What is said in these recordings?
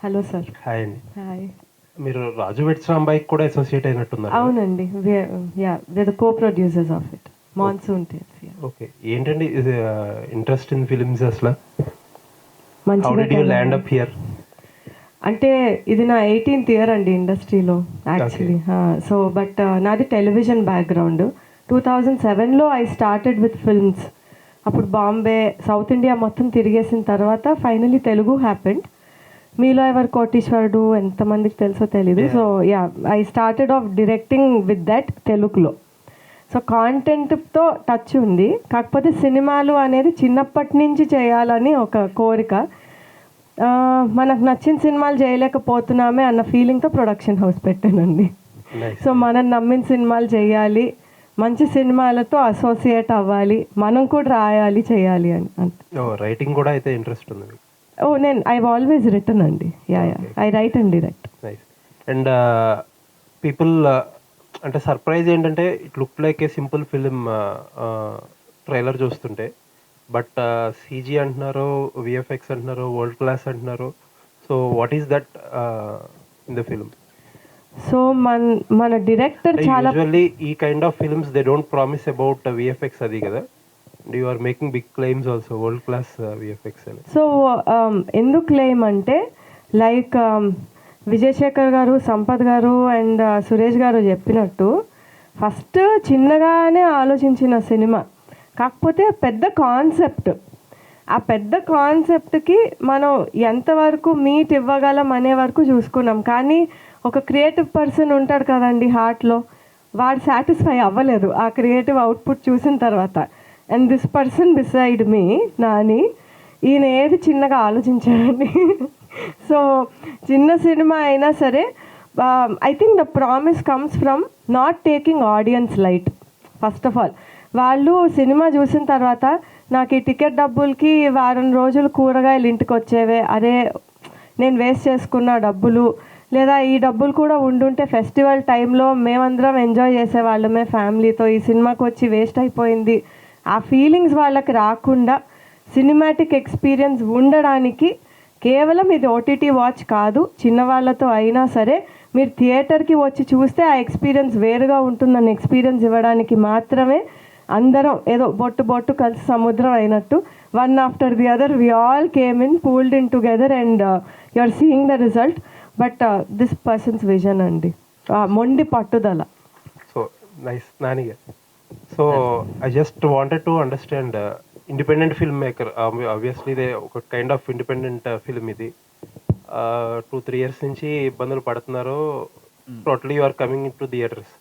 Hello sir. Hi అండి. Hi. మీరు 'Raju weds రాంబాయికి' కూడా అసోసియేట్ అయినట్టున్నారు కదా? అవునండి. We the co producers of it. Monsoon Tales. Okay. ఏంటండి ఇది ఇంట్రెస్ట్ ఇన్ ఫిల్మ్స్ అసలు? హౌ మంచిగా did you land up here? అంటే ఇది నా 18th ఇయర్ అండి ఇండస్ట్రీలో యాక్చువల్లీ. సో బట్ నాది టెలివిజన్ బ్యాక్గ్రౌండ్. 2007లో ఐ స్టార్టెడ్ విత్ ఫిల్మ్స్. అప్పుడు బాంబే, సౌత్ ఇండియా మొత్తం తిరిగేసిన తర్వాత ఫైనలీ తెలుగు హ్యాపెండ్. మీలో ఎవరు కోటీశ్వరుడు ఎంతమందికి తెలుసో తెలీదు. So I started off directing with that తెలుగులో. సో కాంటెంట్తో టచ్ ఉంది, కాకపోతే సినిమాలు అనేది చిన్నప్పటి నుంచి చేయాలని ఒక కోరిక. మనకు నచ్చిన సినిమాలు చేయలేకపోతున్నామే అన్న ఫీలింగ్తో ప్రొడక్షన్ హౌస్ పెట్టానండి. సో మనం నమ్మిన సినిమాలు చేయాలి, మంచి సినిమాలతో అసోసియేట్ అవ్వాలి, మనం కూడా రాయాలి, చేయాలి అని. రైటింగ్ కూడా అయితే ఇంట్రెస్ట్ ఉంది? ఐ ఆల్వేస్ రిటర్న్ అండి. I write and direct. And people అంటే సర్ప్రైజ్ ఏంటంటే it look like a simple film trailer చూస్తుంటే, బట్ సీజీ అంటున్నారు, విఎఫ్ఎక్స్ అంటున్నారు, వరల్డ్ క్లాస్ అంటున్నారు. So what is that in the film? So మన director చాలా usually ఈ kind of films they don't promise about VFX అది కదా, you are making big claims also, world class VFX అని. So ఎందుకు claim అంటే like Vijayasekhar గారు, సంపత్ గారు అండ్ సురేష్ గారు చెప్పినట్టు ఫస్ట్ చిన్నగానే ఆలోచించిన సినిమా, కాకపోతే పెద్ద కాన్సెప్ట్. ఆ పెద్ద కాన్సెప్ట్కి మనం ఎంతవరకు మీట్ ఇవ్వగలం అనే వరకు చూసుకున్నాం. కానీ ఒక క్రియేటివ్ పర్సన్ ఉంటాడు కదండి హార్ట్లో, వాడు సాటిస్ఫై అవ్వలేదు ఆ క్రియేటివ్ అవుట్పుట్ చూసిన తర్వాత. And this person beside me, Nani, ఈయన ఏది చిన్నగా ఆలోచించాడండి. సో చిన్న సినిమా అయినా సరే I think the promise comes from not taking audience light. First of all వాళ్ళు సినిమా చూసిన తర్వాత నాకు ఈ టికెట్ డబ్బులకి వారం రోజులు కూరగాయలు ఇంటికి వచ్చేవే, అరే నేను వేస్ట్ చేసుకున్న డబ్బులు, లేదా ఈ డబ్బులు కూడా ఉండుంటే ఫెస్టివల్ టైంలో మేమందరం ఎంజాయ్ చేసేవాళ్ళమే ఫ్యామిలీతో, ఈ సినిమాకి వచ్చి వేస్ట్ అయిపోయింది, ఆ ఫీలింగ్స్ వాళ్ళకి రాకుండా సినిమాటిక్ ఎక్స్పీరియన్స్ ఉండడానికి కేవలం ఇది ఓటీటీ వాచ్ కాదు, చిన్నవాళ్ళతో అయినా సరే మీరు థియేటర్కి వచ్చి చూస్తే ఆ ఎక్స్పీరియన్స్ వేరుగా ఉంటుందన్న ఎక్స్పీరియన్స్ ఇవ్వడానికి మాత్రమే అందరం ఏదో బొట్టు బొట్టు కలిసి సముద్రం అయినట్టు one after the other we all came in, pooled in together and you are seeing the result. But this person's vision అండి, మొండి పట్టుదల. So nice Nani garu. So I just wanted to understand independent film maker, obviously ఇదే ఒక kind of independent film ఇది. 2-3 years నుంచి ఇబ్బందులు పడుతున్నారు, totally you are coming in to theatres.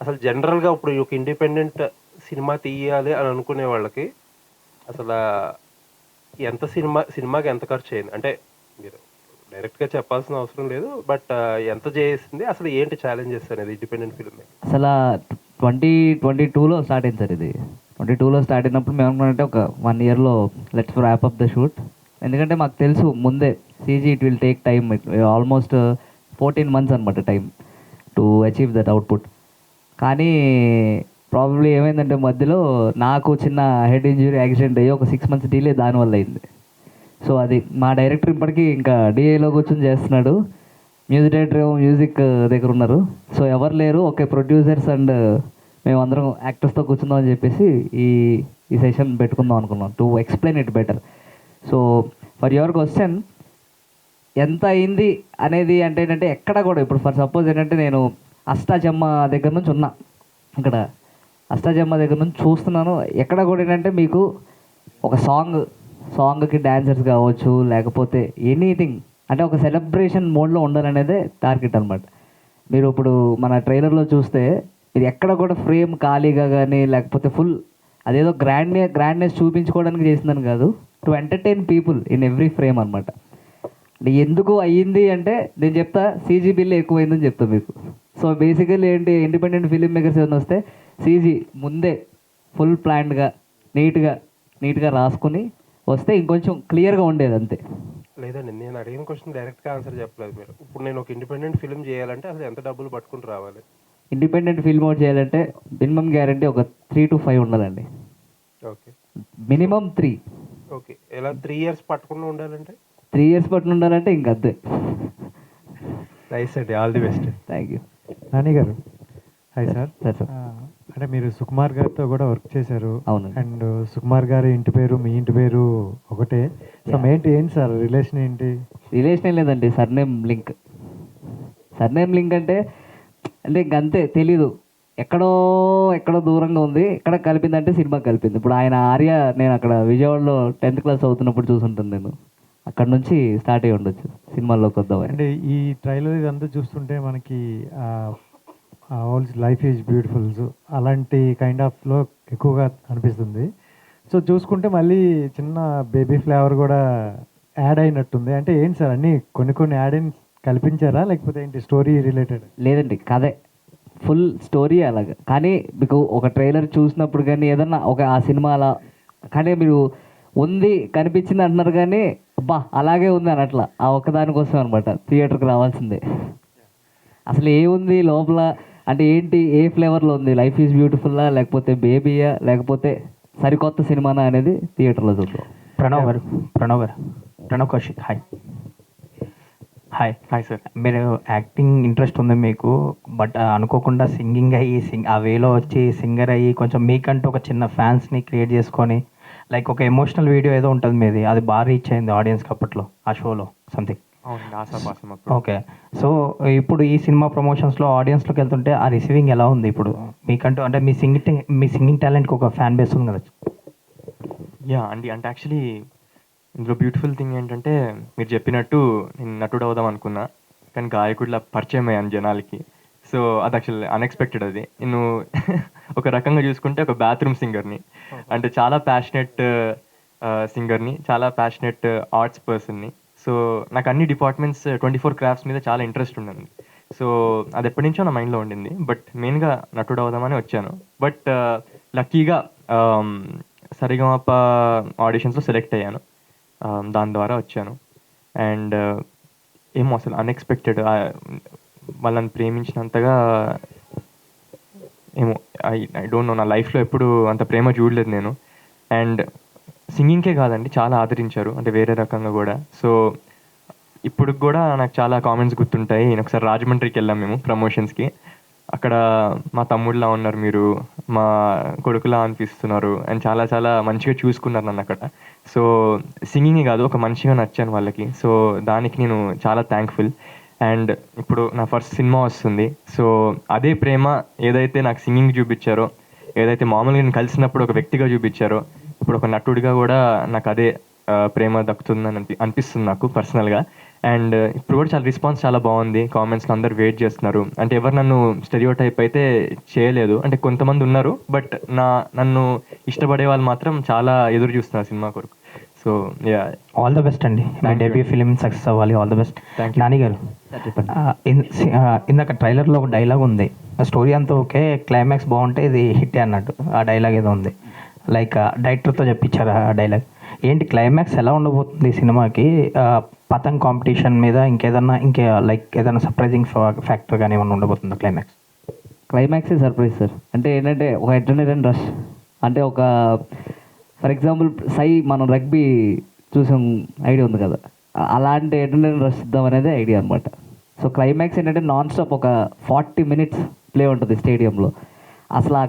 అసలు జనరల్గా ఇప్పుడు ఒక ఇండిపెండెంట్ సినిమా తీయాలి అని అనుకునే వాళ్ళకి అసలు ఎంత సినిమాకి ఎంత ఖర్చు అయింది అంటే మీరు డైరెక్ట్గా చెప్పాల్సిన అవసరం లేదు, బట్ ఎంత చేసింది, అసలు ఏంటి ఛాలెంజెస్ అనేది ఇండిపెండెంట్ ఫిల్మ్ మేకర్? అసలు 2022లో స్టార్ట్ అయింది సార్. ఇది 2022లో స్టార్ట్ అయినప్పుడు మేము అనుకున్నట్టే ఒక 1 yearలో let's wrap up the shoot. ఎందుకంటే మాకు తెలుసు ముందే CG it will take time, almost 14 months అనమాట time to achieve that output. కానీ ప్రాబబ్లీ ఏమైందంటే మధ్యలో నాకు చిన్న హెడ్ ఇంజురీ యాక్సిడెంట్ అయ్యి ఒక 6 months డిలే దానివల్ల అయింది. సో అది మా డైరెక్టర్ ఇప్పటికీ ఇంకా డిఏలో కూర్చొని చేస్తున్నాడు, మ్యూజిక్ డైరెక్టర్ మ్యూజిక్ దగ్గర ఉన్నారు. సో ఎవరు లేరు, ఓకే ప్రొడ్యూసర్స్ అండ్ మేమందరం యాక్టర్స్తో కూర్చుందాం అని చెప్పేసి ఈ సెషన్ పెట్టుకుందాం అనుకున్నాం to explain it better. So for your question ఎంత అయింది అనేది అంటే ఏంటంటే ఎక్కడ కూడా ఇప్పుడు ఫర్ సపోజ్ ఏంటంటే నేను అష్టాచమ్మ దగ్గర నుంచి ఉన్నా, ఇక్కడ అష్టాచమ్మ దగ్గర నుంచి చూస్తున్నాను, ఎక్కడ కూడా ఏంటంటే మీకు ఒక సాంగ్కి డాన్సర్స్ కావచ్చు, లేకపోతే ఎనీథింగ్ అంటే ఒక సెలబ్రేషన్ మోడ్లో ఉండాలనేదే టార్గెట్ అనమాట. మీరు ఇప్పుడు మన ట్రైలర్లో చూస్తే ఇది ఎక్కడ కూడా ఫ్రేమ్ ఖాళీగా కానీ లేకపోతే ఫుల్ అదేదో గ్రాండ్నెస్ చూపించుకోవడానికి చేసిందని కాదు, to entertain people in every frame అనమాట. అంటే ఎందుకు అయ్యింది అంటే నేను చెప్తా, సీజీ బిల్ ఎక్కువైందని చెప్తా మీకు. సో బేసికల్లీ ఏంటి, ఇండిపెండెంట్ ఫిలిం మేకర్స్ ఏమైనా వస్తే సీజీ ముందే ఫుల్ ప్లాన్డ్గా నీట్గా రాసుకుని వస్తే ఇంకొంచెం క్లియర్గా ఉండేది అంతే. లేదండి, నేను అడిగిన క్వశ్చన్ డైరెక్ట్గా ఆన్సర్ చెప్పలేదు మీరు. ఇప్పుడు నేను ఒక ఇండిపెండెంట్ ఫిల్మ్ చేయాలంటే అసలు ఎంత డబ్బులు పట్టుకుని రావాలి? ఇండిపెండెంట్ ఫిల్మ్ అవుట్ చేయాలంటే మినిమం గ్యారంటీ ఒక 3 to 5 ఉండాలండి. Okay, minimum 3. ఓకే. ఎలా 3 years పట్టకుండా ఉండాలంటే 3 years పట్టు ఉండాలంటే ఇంక అంతే. నైస్ అండి, all the best. Thank you. Nani గారు, హాయ్ సార్. సార్ అంటే మీరు సుకుమార్ గారితో కూడా వర్క్ చేశారు. అవునండి. అండ్ సుకుమార్ గారి ఇంటి పేరు మీ ఇంటి పేరు ఒకటే. సో ఏంటి సార్ రిలేషన్ ఏంటి? రిలేషన్ ఏం లేదండి, సర్నేమ్ లింక్. సర్నేమ్ లింక్ అంటే ఇంక అంతే, తెలీదు. ఎక్కడో దూరంగా ఉంది, ఎక్కడ కలిపిందంటే సినిమా కలిపింది. ఇప్పుడు ఆయన ఆర్య నేను అక్కడ విజయవాడలో 10th క్లాస్ అవుతున్నప్పుడు చూసుంటాను నేను. అక్కడ నుంచి స్టార్ట్ అయ్యి ఉండొచ్చు సినిమాల్లోకి వద్దామని. అంటే ఈ ట్రైలర్ ఇదంతా చూస్తుంటే మనకి లైఫ్ ఈజ్ బ్యూటిఫుల్స్ అలాంటి కైండ్ ఆఫ్లో ఎక్కువగా అనిపిస్తుంది. సో చూసుకుంటే మళ్ళీ చిన్న బేబీ ఫ్లేవర్ కూడా యాడ్ అయినట్టుంది. అంటే ఏంటి సార్ అన్నీ కొన్ని యాడ్ అయిన కల్పించారా లేకపోతే ఏంటి స్టోరీ రిలేటెడ్? లేదండి, కథే ఫుల్ స్టోరీ అలాగా. కానీ మీకు ఒక ట్రైలర్ చూసినప్పుడు కానీ ఏదన్నా ఆ సినిమా అలా కానీ మీరు ఉంది కనిపించింది అంటున్నారు కానీ అబ్బా అలాగే ఉంది అనట్లా. ఆ ఒక్కదానికోసం అనమాట థియేటర్కి రావాల్సిందే. అసలు ఏముంది లోపల అంటే ఏంటి, ఏ ఫ్లేవర్లో ఉంది, లైఫ్ ఈజ్ బ్యూటిఫుల్లా లేకపోతే బేబీయా లేకపోతే సరికొత్త సినిమానా అనేది థియేటర్లో చూద్దాం. Pranav Kaushik, hi sir. మీరు యాక్టింగ్ ఇంట్రెస్ట్ ఉంది మీకు, బట్ అనుకోకుండా సింగింగ్ అయ్యి ఆ వేలో వచ్చి సింగర్ అయ్యి కొంచెం మీకంటూ ఒక చిన్న ఫ్యాన్స్ని క్రియేట్ చేసుకొని లైక్ ఒక ఎమోషనల్ వీడియో ఏదో ఉంటుంది మీది, అది బాగా రీచ్ అయింది ఆడియన్స్కి అప్పట్లో ఆ షోలో సంథింగ్. ఓకే, సో ఇప్పుడు ఈ సినిమా ప్రమోషన్స్లో ఆడియన్స్లోకి వెళ్తుంటే ఆ రిసీవింగ్ ఎలా ఉంది ఇప్పుడు మీకంటూ? అంటే మీ సింగింగ్ టాలెంట్కి ఒక ఫ్యాన్ బేస్ ఉంది కదా. యా అండి, అంటే యాక్చువల్లీ ఇందులో బ్యూటిఫుల్ థింగ్ ఏంటంటే మీరు చెప్పినట్టు నేను నటుడు అవుదాం అనుకున్నా, కానీ గాయకుడిలా పరిచయం అయ్యాను జనాలకి. సో అది యాక్చువల్లీ అన్ఎక్స్పెక్టెడ్. అది నేను ఒక రకంగా చూసుకుంటే ఒక బాత్రూమ్ సింగర్ని, అంటే చాలా ప్యాషనెట్ సింగర్ని, చాలా ప్యాషనెట్ ఆర్ట్స్ పర్సన్ని. సో నాకు అన్ని డిపార్ట్మెంట్స్ 24 క్రాఫ్ట్స్ మీద చాలా ఇంట్రెస్ట్ ఉండింది. సో అది ఎప్పటి నుంచో నా మైండ్లో ఉండింది, బట్ మెయిన్గా నటుడు అవుదామని వచ్చాను. బట్ లక్కీగా సరిగమప ఆడిషన్స్లో సెలెక్ట్ అయ్యాను, దాని ద్వారా వచ్చాను. అండ్ ఏమో అసలు అన్ఎక్స్పెక్టెడ్, వాళ్ళని ప్రేమించినంతగా ఏమో ఐ డోంట్ నో, నా లైఫ్లో ఎప్పుడు అంత ప్రేమ చూడలేదు నేను. అండ్ సింగింగ్కే కాదండి, చాలా ఆదరించారు, అంటే వేరే రకంగా కూడా. సో ఇప్పుడు కూడా నాకు చాలా కామెంట్స్ గుర్తుంటాయి. నేను ఒకసారి రాజమండ్రికి వెళ్ళాం మేము ప్రమోషన్స్కి. అక్కడ మా తమ్ముడిలా ఉన్నారు మీరు, మా కొడుకులా అనిపిస్తున్నారు, అండ్ చాలా చాలా మంచిగా చూసుకున్నారు నన్ను అక్కడ. సో సింగింగే కాదు, ఒక మనిషిగా నచ్చాను వాళ్ళకి. సో దానికి నేను చాలా థ్యాంక్ఫుల్. అండ్ ఇప్పుడు నా ఫస్ట్ సినిమా వస్తుంది. సో అదే ప్రేమ ఏదైతే నాకు సింగింగ్ చూపించారో, ఏదైతే మామూలుగా నేను కలిసినప్పుడు ఒక వ్యక్తిగా చూపించారో, ఇప్పుడు ఒక నటుడిగా కూడా నాకు అదే ప్రేమ దక్కుతుందని అనిపిస్తుంది నాకు పర్సనల్గా. అండ్ ఇప్పుడు కూడా చాలా రెస్పాన్స్ చాలా బాగుంది, కామెంట్స్లో అందరు వెయిట్ చేస్తున్నారు. అంటే ఎవరు నన్ను స్టెరియో టైప్ అయితే చేయలేదు, అంటే కొంతమంది ఉన్నారు, బట్ నన్ను ఇష్టపడే వాళ్ళు మాత్రం చాలా ఎదురు చూస్తున్నారు సినిమా కొరకు. So yeah, all the best అండి, నా డెబ్యూ ఫిలిం సక్సెస్ అవ్వాలి. All the best. Thank you. Nani గారు, ఇందాక ట్రైలర్లో ఒక డైలాగ్ ఉంది, స్టోరీ అంతా ఓకే, క్లైమాక్స్ బాగుంటే ఇది హిట్ అన్నట్టు ఆ డైలాగ్ ఏదో ఉంది, లైక్ డైరెక్టర్తో చెప్పించారు ఆ డైలాగ్. ఏంటి క్లైమాక్స్ ఎలా ఉండబోతుంది ఈ సినిమాకి? పతంగ్ కాంపిటీషన్ మీద ఇంకే లైక్ ఏదైనా సర్ప్రైజింగ్ ఫ్యాక్టర్ కానీ ఏమైనా ఉండబోతుందా క్లైమాక్సే సర్ప్రైజ్ సార్. అంటే ఏంటంటే ఒక అడ్రినలిన్ రష్, అంటే ఒక ఫర్ ఎగ్జాంపుల్ మనం రగ్బీ చూసాం, ఐడియా ఉంది కదా, అలాంటి అడ్రినలిన్ రష్ ఇద్దాం అనేది ఐడియా అనమాట. సో క్లైమాక్స్ ఏంటంటే నాన్ స్టాప్ ఒక 40 minutes ప్లే ఉంటుంది స్టేడియంలో. అసలు ఆ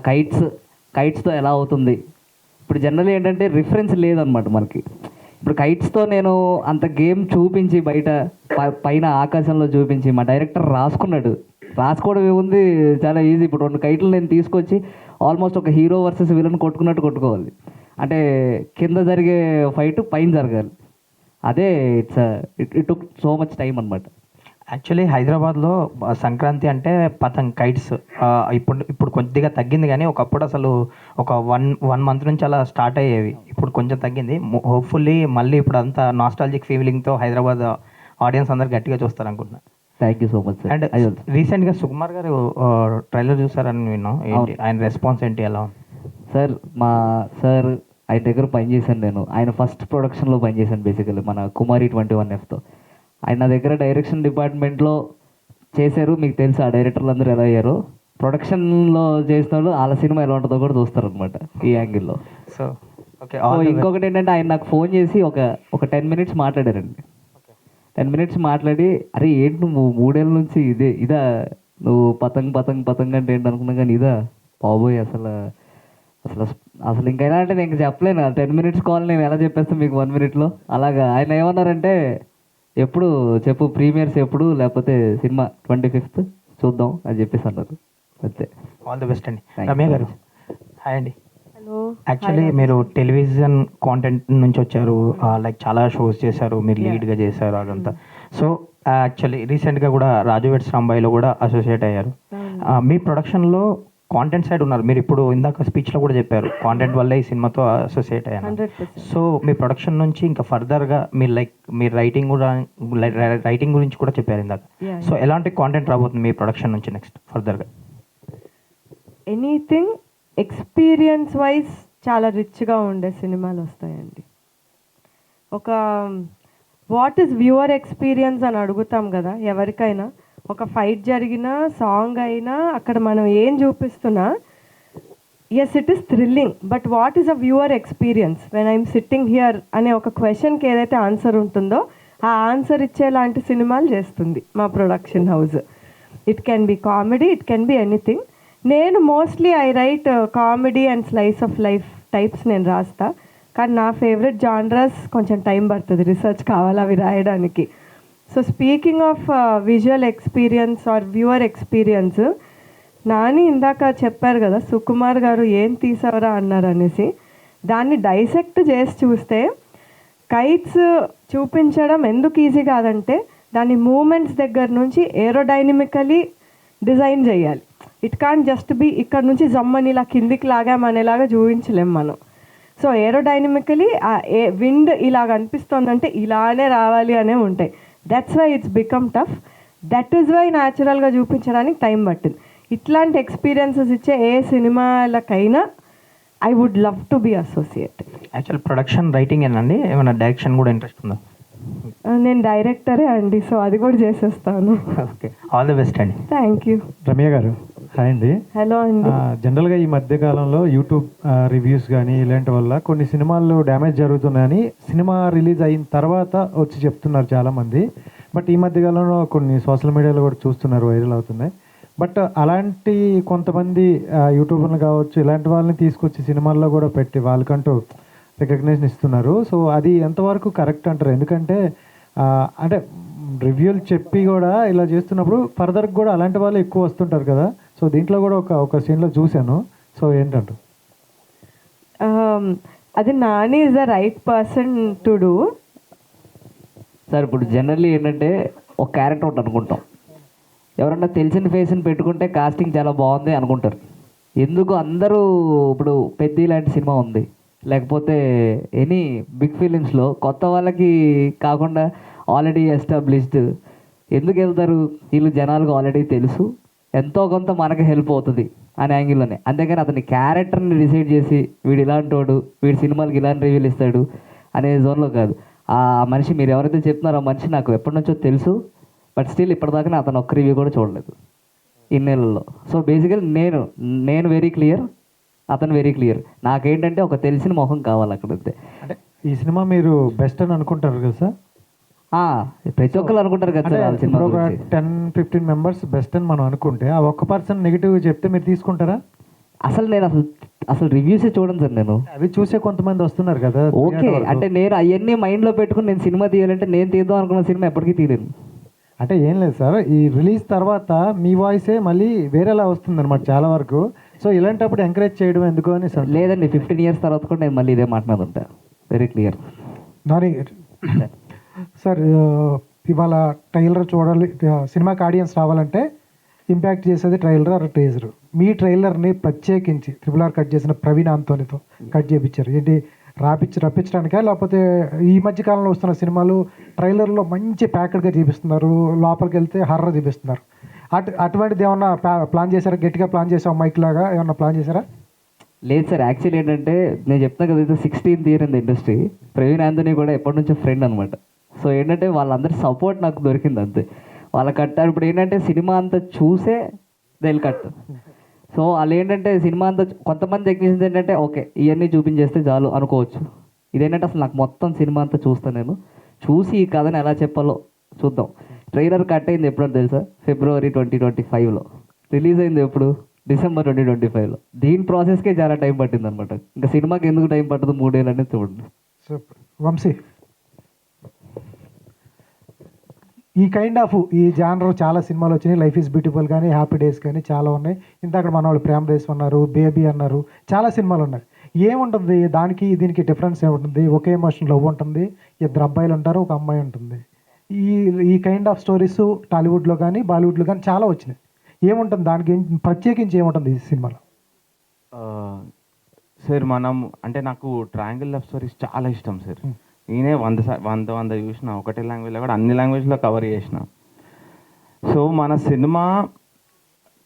కైట్స్తో ఎలా అవుతుంది? ఇప్పుడు జనరల్లీ ఏంటంటే రిఫరెన్స్ లేదనమాట మనకి. ఇప్పుడు కైట్స్తో నేను అంత గేమ్ చూపించి బయట పైన ఆకాశంలో చూపించి మా డైరెక్టర్ రాసుకోవడం ఏముంది, చాలా ఈజీ. ఇప్పుడు 2 కైట్లు నేను తీసుకొచ్చి ఆల్మోస్ట్ ఒక హీరో వర్సెస్ విలన్ కొట్టుకున్నట్టు కొట్టుకోవాలి. అంటే కింద జరిగే ఫైట్ పైన జరగాలి. అదే it took so much time అనమాట. యాక్చువల్లీ హైదరాబాద్లో సంక్రాంతి అంటే పతంగ్ కైట్స్ ఇప్పుడు కొద్దిగా తగ్గింది, కానీ ఒకప్పుడు అసలు ఒక వన్ మంత్ నుంచి అలా స్టార్ట్ అయ్యేవి. ఇప్పుడు కొంచెం తగ్గింది. హోప్ఫుల్లీ మళ్ళీ ఇప్పుడు అంతా నాస్టాలజిక్ ఫీలింగ్తో హైదరాబాద్ ఆడియన్స్ అందరు గట్టిగా చూస్తారు అనుకుంటున్నా. Thank you so much sir. And రీసెంట్గా సుకుమార్ గారు ట్రైలర్ చూసారని విన్నాం, ఏంటి ఆయన రెస్పాన్స్ ఏంటి, ఎలా ఉంది? సార్ ఆయన దగ్గర పనిచేశాను నేను. ఆయన ఫస్ట్ ప్రొడక్షన్లో పనిచేశాను బేసికల్లీ, మన కుమారి 21Fతో. ఆయన నా దగ్గర డైరెక్షన్ డిపార్ట్మెంట్లో చేశారు. మీకు తెలుసు ఆ డైరెక్టర్లు అందరూ ఎలా అయ్యారో. ప్రొడక్షన్లో చేసిన వాళ్ళు వాళ్ళ సినిమా ఎలా ఉంటుందో కూడా చూస్తారనమాట ఈ యాంగిల్లో. So okay. ఇంకొకటి ఏంటంటే ఆయన నాకు ఫోన్ చేసి ఒక 10 minutes మాట్లాడారండి. 10 minutes మాట్లాడి అరే ఏంటి నువ్వు 3 ఏళ్ళ నుంచి ఇదా నువ్వు పతంగ్ అంటే ఏంటి అనుకున్నా కానీ ఇదా బాబోయ్ అసలు అసలు అసలు ఇంకా ఎలా అంటే నేను ఇంక చెప్పలేను 10 minutes కాల్ నేను ఎలా చెప్పేస్తాను మీకు 1 minute అలాగా ఆయన ఏమన్నారంటే ఎప్పుడు చెప్పు ప్రీమియర్స్ ఎప్పుడు లేకపోతే సినిమా 25th చూద్దాం అని చెప్పేసి అన్నారు అంతే. ఆల్ ది బెస్ట్ అండి. Thank you రమ్య so గారు much. హాయ్ అండి. హలో. యాక్చువల్లీ మీరు టెలివిజన్ కాంటెంట్ నుంచి వచ్చారు, లైక్ చాలా షోస్ చేశారు, మీరు లీడ్గా చేశారు అదంతా. సో యాక్చువల్లీ రీసెంట్గా కూడా రాజు వెడ్స్ రాంబాయిలో కూడా అసోసియేట్ అయ్యారు. మీ ప్రొడక్షన్లో కాంటెంట్ సైడ్ ఉన్నారు. మీరు ఇప్పుడు ఇందాక స్పీచ్లో కూడా చెప్పారు కాంటెంట్ వల్ల ఈ సినిమాతో అసోసియేట్ అయ్యాను. 100%. సో మీ ప్రొడక్షన్ నుంచి ఇంకా ఫర్దర్గా మీరు మీరు రైటింగ్ కూడా రైటింగ్ గురించి కూడా చెప్పారు ఇందాక. Yeah, సో ఎలాంటి కాంటెంట్ రాబోతుంది మీ ప్రొడక్షన్ నుంచి నెక్స్ట్ ఫర్దర్గా? ఎనీథింగ్ ఎక్స్పీరియన్స్ వైజ్ చాలా రిచ్గా ఉండే సినిమాలు వస్తాయండి. ఒక వాట్ ఈస్ వ్యూవర్ ఎక్స్పీరియన్స్ అని అడుగుతాం కదా ఎవరికైనా. ఒక ఫైట్ జరిగినా సాంగ్ అయినా అక్కడ మనం ఏం చూపిస్తున్నా as it is thrilling, but what is a viewer experience when I'm sitting here అనే ఒక క్వశ్చన్కి ఏదైతే ఆన్సర్ ఉంటుందో ఆ ఆన్సర్ ఇచ్చేలాంటి సినిమాలు చేస్తుంది మా production house. It can be comedy, it can be anything. నేను mostly I write comedy and slice of life types నేను రాస్తా. కానీ నా ఫేవరెట్ జానరస్ కొంచెం టైం పడుతుంది, రీసెర్చ్ కావాలి అవి రాయడానికి. So speaking of visual experience or viewer experience, Nani ఇందాక చెప్పారు కదా సుకుమార్ గారు ఏం తీసావరా అన్నారు అనేసి. దాన్ని డైసెక్ట్ చేసి చూస్తే కైట్స్ చూపించడం ఎందుకు ఈజీ కాదంటే దాని మూమెంట్స్ దగ్గర నుంచి ఏరోడైనమికలీ డిజైన్ చేయాలి. ఇట్ కాంట్ జస్ట్ బి ఇక్కడ నుంచి జమ్మని ఇలా కిందికి లాగామనేలాగా చూపించలేం మనం. సో ఏరోడైనమికలీ విండ్ ఇలాగ అనిపిస్తోందంటే ఇలానే రావాలి అనే ఉంటాయి. That's why it's become tough. That is why న్యాచురల్గా చూపించడానికి టైం పట్టింది. ఇట్లాంటి ఎక్స్పీరియన్సెస్ ఇచ్చే ఏ సినిమాలకైనా I would love to be associated. Actual production writing ఏనండి, ఏమైనా డైరెక్షన్ కూడా ఇంట్రెస్ట్ ఉందా? నేను డైరెక్టరే అండి, సో అది కూడా చేసేస్తాను. ఓకే, ఆల్ ది బెస్ట్ అండి. Thank you. Ramya garu hi అండి. హలో అండి. జనరల్గా ఈ మధ్య కాలంలో యూట్యూబ్ రివ్యూస్ కానీ ఇలాంటి వల్ల కొన్ని సినిమాల్లో డ్యామేజ్ జరుగుతున్నాయని సినిమా రిలీజ్ అయిన తర్వాత వచ్చి చెప్తున్నారు చాలామంది. బట్ ఈ మధ్య కాలంలో కొన్ని సోషల్ మీడియాలో కూడా చూస్తున్నారు, వైరల్ అవుతున్నాయి. బట్ అలాంటి కొంతమంది యూట్యూబర్లు కావచ్చు ఇలాంటి వాళ్ళని తీసుకొచ్చి సినిమాల్లో కూడా పెట్టి వాళ్ళకంటూ రికగ్నైజేషన్ ఇస్తున్నారు. సో అది ఎంతవరకు కరెక్ట్ అంటారు? ఎందుకంటే అంటే రివ్యూలు చెప్పి కూడా ఇలా చేస్తున్నప్పుడు ఫర్దర్కి కూడా అలాంటి వాళ్ళు ఎక్కువ వస్తుంటారు కదా. సో దీంట్లో కూడా ఒక సీన్లో చూశాను. సో ఏంటంటారు? అది Nani is the right person to do. Sir ఇప్పుడు జనరల్లీ ఏంటంటే ఒక క్యారెక్టర్ ఒకటి అనుకుంటాం, ఎవరన్నా తెలిసిన ఫేస్ని పెట్టుకుంటే కాస్టింగ్ చాలా బాగుంది అనుకుంటారు. ఎందుకు అందరూ ఇప్పుడు పెద్ద లాంటి సినిమా ఉంది లేకపోతే ఎనీ బిగ్ ఫిలిమ్స్లో కొత్త వాళ్ళకి కాకుండా ఆల్రెడీ ఎస్టాబ్లిష్డ్ ఎందుకు వెళ్తారు? వీళ్ళు జనాలకు ఆల్రెడీ తెలుసు, ఎంతో కొంత మనకి హెల్ప్ అవుతుంది అనే యాంగిల్లోనే. అంతేగాని అతని క్యారెక్టర్ని డిసైడ్ చేసి వీడు ఇలాంటి వాడు, వీడి సినిమాలకి ఇలాంటి రివ్యూలు ఇస్తాడు అనే జోన్లో కాదు. ఆ మనిషి మీరు ఎవరైతే చెప్తున్నారో ఆ మనిషి నాకు ఎప్పటి నుంచో తెలుసు, బట్ స్టిల్ ఇప్పటిదాకా అతను ఒక్క రివ్యూ కూడా చూడలేదు ఇన్నేళ్ళలో. సో బేసికల్ నేను వెరీ క్లియర్, అతను వెరీ క్లియర్. నాకేంటంటే ఒక తెలిసిన మొహం కావాలి అక్కడ అంతే. అంటే ఈ సినిమా మీరు బెస్ట్ అని అనుకుంటారు కదా సార్? ప్రతి ఒక్కరు అనుకుంటారు కదా సార్. సినిమా ఒక 10-15 మెంబర్స్ బెస్ట్ అని మనం అనుకుంటే ఆ ఒక్క పర్సన్ నెగిటివ్ చెప్తే మీరు తీసుకుంటారా? నేను అసలు రివ్యూసే చూడను సార్. నేను అవి చూసే కొంతమంది వస్తున్నారు కదా. ఓకే, అంటే నేను అవన్నీ మైండ్లో పెట్టుకుని నేను సినిమా తీయాలంటే నేను తీద్దాం అనుకున్న సినిమా ఎప్పటికీ తీయలేను. అంటే ఏం లేదు సార్, ఈ రిలీజ్ తర్వాత మీ వాయిసే మళ్ళీ వేరేలా వస్తుంది అనమాట చాలా వరకు. సో ఇలాంటప్పుడు ఎంకరేజ్ చేయడం ఎందుకు అని సార్? లేదండి, 15 years తర్వాత కూడా నేను మళ్ళీ ఇదే మాట్లాడుతుంటా. Very clear. నాని సార్, ఇవాళ ట్రైలర్ చూడాలి, సినిమాకి ఆడియన్స్ రావాలంటే ఇంపాక్ట్ చేసేది ట్రైలర్ ఆర్ టీజర్. మీ ట్రైలర్ని ప్రత్యేకించి RRR కట్ చేసిన ప్రవీణ్ ఆంతోనితో కట్ చేయించారు. ఏంటి రప్పించడానికా, లేకపోతే ఈ మధ్య కాలంలో వస్తున్న సినిమాలు ట్రైలర్లో మంచి ప్యాకెడ్గా చూపిస్తున్నారు, లోపలికి వెళ్తే హర్రర్ చూపిస్తున్నారు. అటువంటిది ఏమన్నా ప్లాన్ చేశారా? గట్టిగా ప్లాన్ చేసావు మైక్ లాగా ఏమన్నా ప్లాన్ చేశారా? లేదు సార్, యాక్చువల్లీ ఏంటంటే నేను చెప్తాను కదా, ఇది 16th year in the industry. Praveen Anthony కూడా ఎప్పటి నుంచో ఫ్రెండ్ అనమాట. సో ఏంటంటే వాళ్ళందరి సపోర్ట్ నాకు దొరికింది అంతే. వాళ్ళ కట్టారు. ఇప్పుడు ఏంటంటే సినిమా అంతా చూసే థెల్ కట్. సో వాళ్ళు ఏంటంటే సినిమా అంతా కొంతమంది టెక్నీషియన్స్ ఏంటంటే ఓకే ఇవన్నీ చూపించేస్తే చాలు అనుకోవచ్చు. ఇదేంటంటే అసలు నాకు మొత్తం సినిమా అంతా చూస్తాను, నేను చూసి ఈ కథను ఎలా చెప్పాలో చూద్దాం. ట్రైలర్ కట్ అయింది ఎప్పుడో తెలుసా? February 2025లో. రిలీజ్ అయింది ఎప్పుడు? December 2025లో. దీని ప్రాసెస్కే చాలా టైం పట్టింది అనమాట. ఇంకా సినిమాకి ఎందుకు టైం పట్టదు 3 ఏళ్ళు అనేది చూడండి. సూపర్. వంశీ, ఈ కైండ్ ఆఫ్ ఈ జానర్ చాలా సినిమాలు వచ్చినాయి. లైఫ్ ఈజ్ బ్యూటిఫుల్ కానీ, హ్యాపీ డేస్ కానీ చాలా ఉన్నాయి. ఇందాక మన వాళ్ళు ప్రేమ దేశ్ అన్నారు, బేబీ అన్నారు, చాలా సినిమాలు ఉన్నాయి. ఏముంటుంది దానికి దీనికి డిఫరెన్స్ ఏముంటుంది? ఒకే ఎమోషన్ లవ్ ఉంటుంది, ఇద్దరు అబ్బాయిలు ఉంటారు, ఒక అమ్మాయి ఉంటుంది. ఈ ఈ కైండ్ ఆఫ్ స్టోరీస్ టాలీవుడ్లో కానీ బాలీవుడ్లో కానీ చాలా వచ్చినాయి. ఏముంటుంది దానికి ప్రత్యేకించి ఏముంటుంది ఈ సినిమాలో? సార్ మనం అంటే నాకు ట్రయాంగిల్ లవ్ స్టోరీస్ చాలా ఇష్టం సార్. నేనే 100 చూసిన, ఒకటే లాంగ్వేజ్లో కూడా అన్ని లాంగ్వేజ్లో కవర్ చేసిన. సో మన సినిమా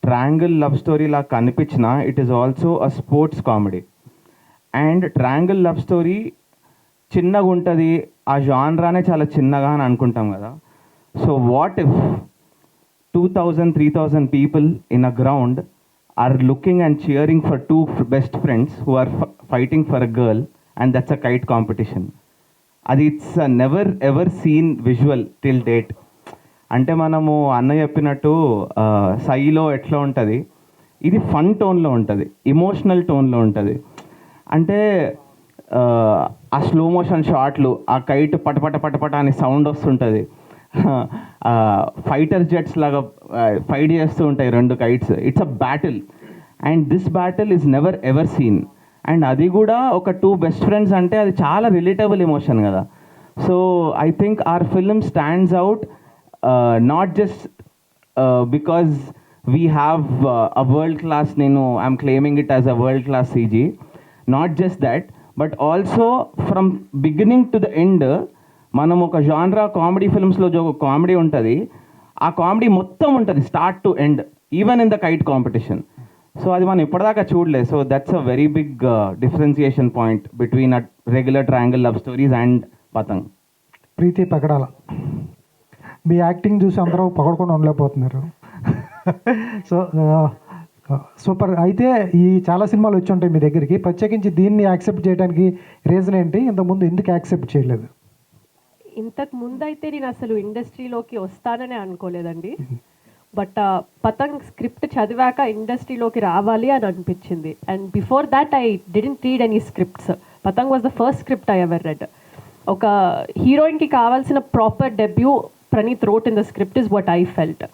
ట్రయాంగిల్ లవ్ స్టోరీ లాగా కనిపించిన it is also a sports comedy. And triangle love story చిన్నగా ఉంటుంది, ఆ జాన్రానే చాలా చిన్నగా అని అనుకుంటాం కదా. So what if 2,000-3,000 people in a ground are looking and cheering for two best friends who are fighting for a girl, and that's a kite competition. It's a never ever seen visual till date. అంటే మనము అన్న చెప్పినట్టు సైలో ఎట్లా ఉంటుంది, ఇది fun టోన్లో ఉంటుంది, emotional టోన్లో ఉంటుంది. అంటే ఆ స్లో మోషన్ షాట్లు, ఆ కైట్ పటపట పటపట అని సౌండ్ వస్తుంటుంది, ఫైటర్ జెట్స్ లాగా ఫైట్ చేస్తూ ఉంటాయి 2 kites. It's a battle, and this battle is never ever seen. And అది కూడా ఒక 2 బెస్ట్ ఫ్రెండ్స్ అంటే అది చాలా రిలేటబుల్ ఎమోషన్ కదా. So I think our film stands out not just because we have a world class, I'm claiming it as a world class CG, not just that, but also from beginning to the end మనం ఒక genre comedy ఫిల్మ్స్లో comedy ఉంటుంది, ఆ comedy మొత్తం ఉంటుంది start to end, even in the kite competition. So అది మనం ఇప్పటిదాకా చూడలేదు. So that's a very big differentiation point between a regular triangle love stories and Patang. Preethi Pagadala, మీ యాక్టింగ్ చూసి అందరూ పగడకుండా ఉండలేకపోతున్నారు. So super. అయితే ఈ చాలా సినిమాలు వచ్చి ఉంటాయి మీ దగ్గరికి, ప్రత్యేకించి దీన్ని యాక్సెప్ట్ చేయడానికి రీజన్ ఏంటి? ఇంతకుముందు ఎందుకు యాక్సెప్ట్ చేయలేదు? ఇంతకు ముందు అయితే నేను అసలు ఇండస్ట్రీలోకి వస్తానని అనుకోలేదండి. బట్ పతంగ్ స్క్రిప్ట్ చదివాక ఇండస్ట్రీలోకి రావాలి అని అనిపించింది. And before that I didn't read any scripts. Patang was the first script I ever read. ఒక హీరోయిన్కి కావాల్సిన proper debut Praneeth wrote in the script is what I felt.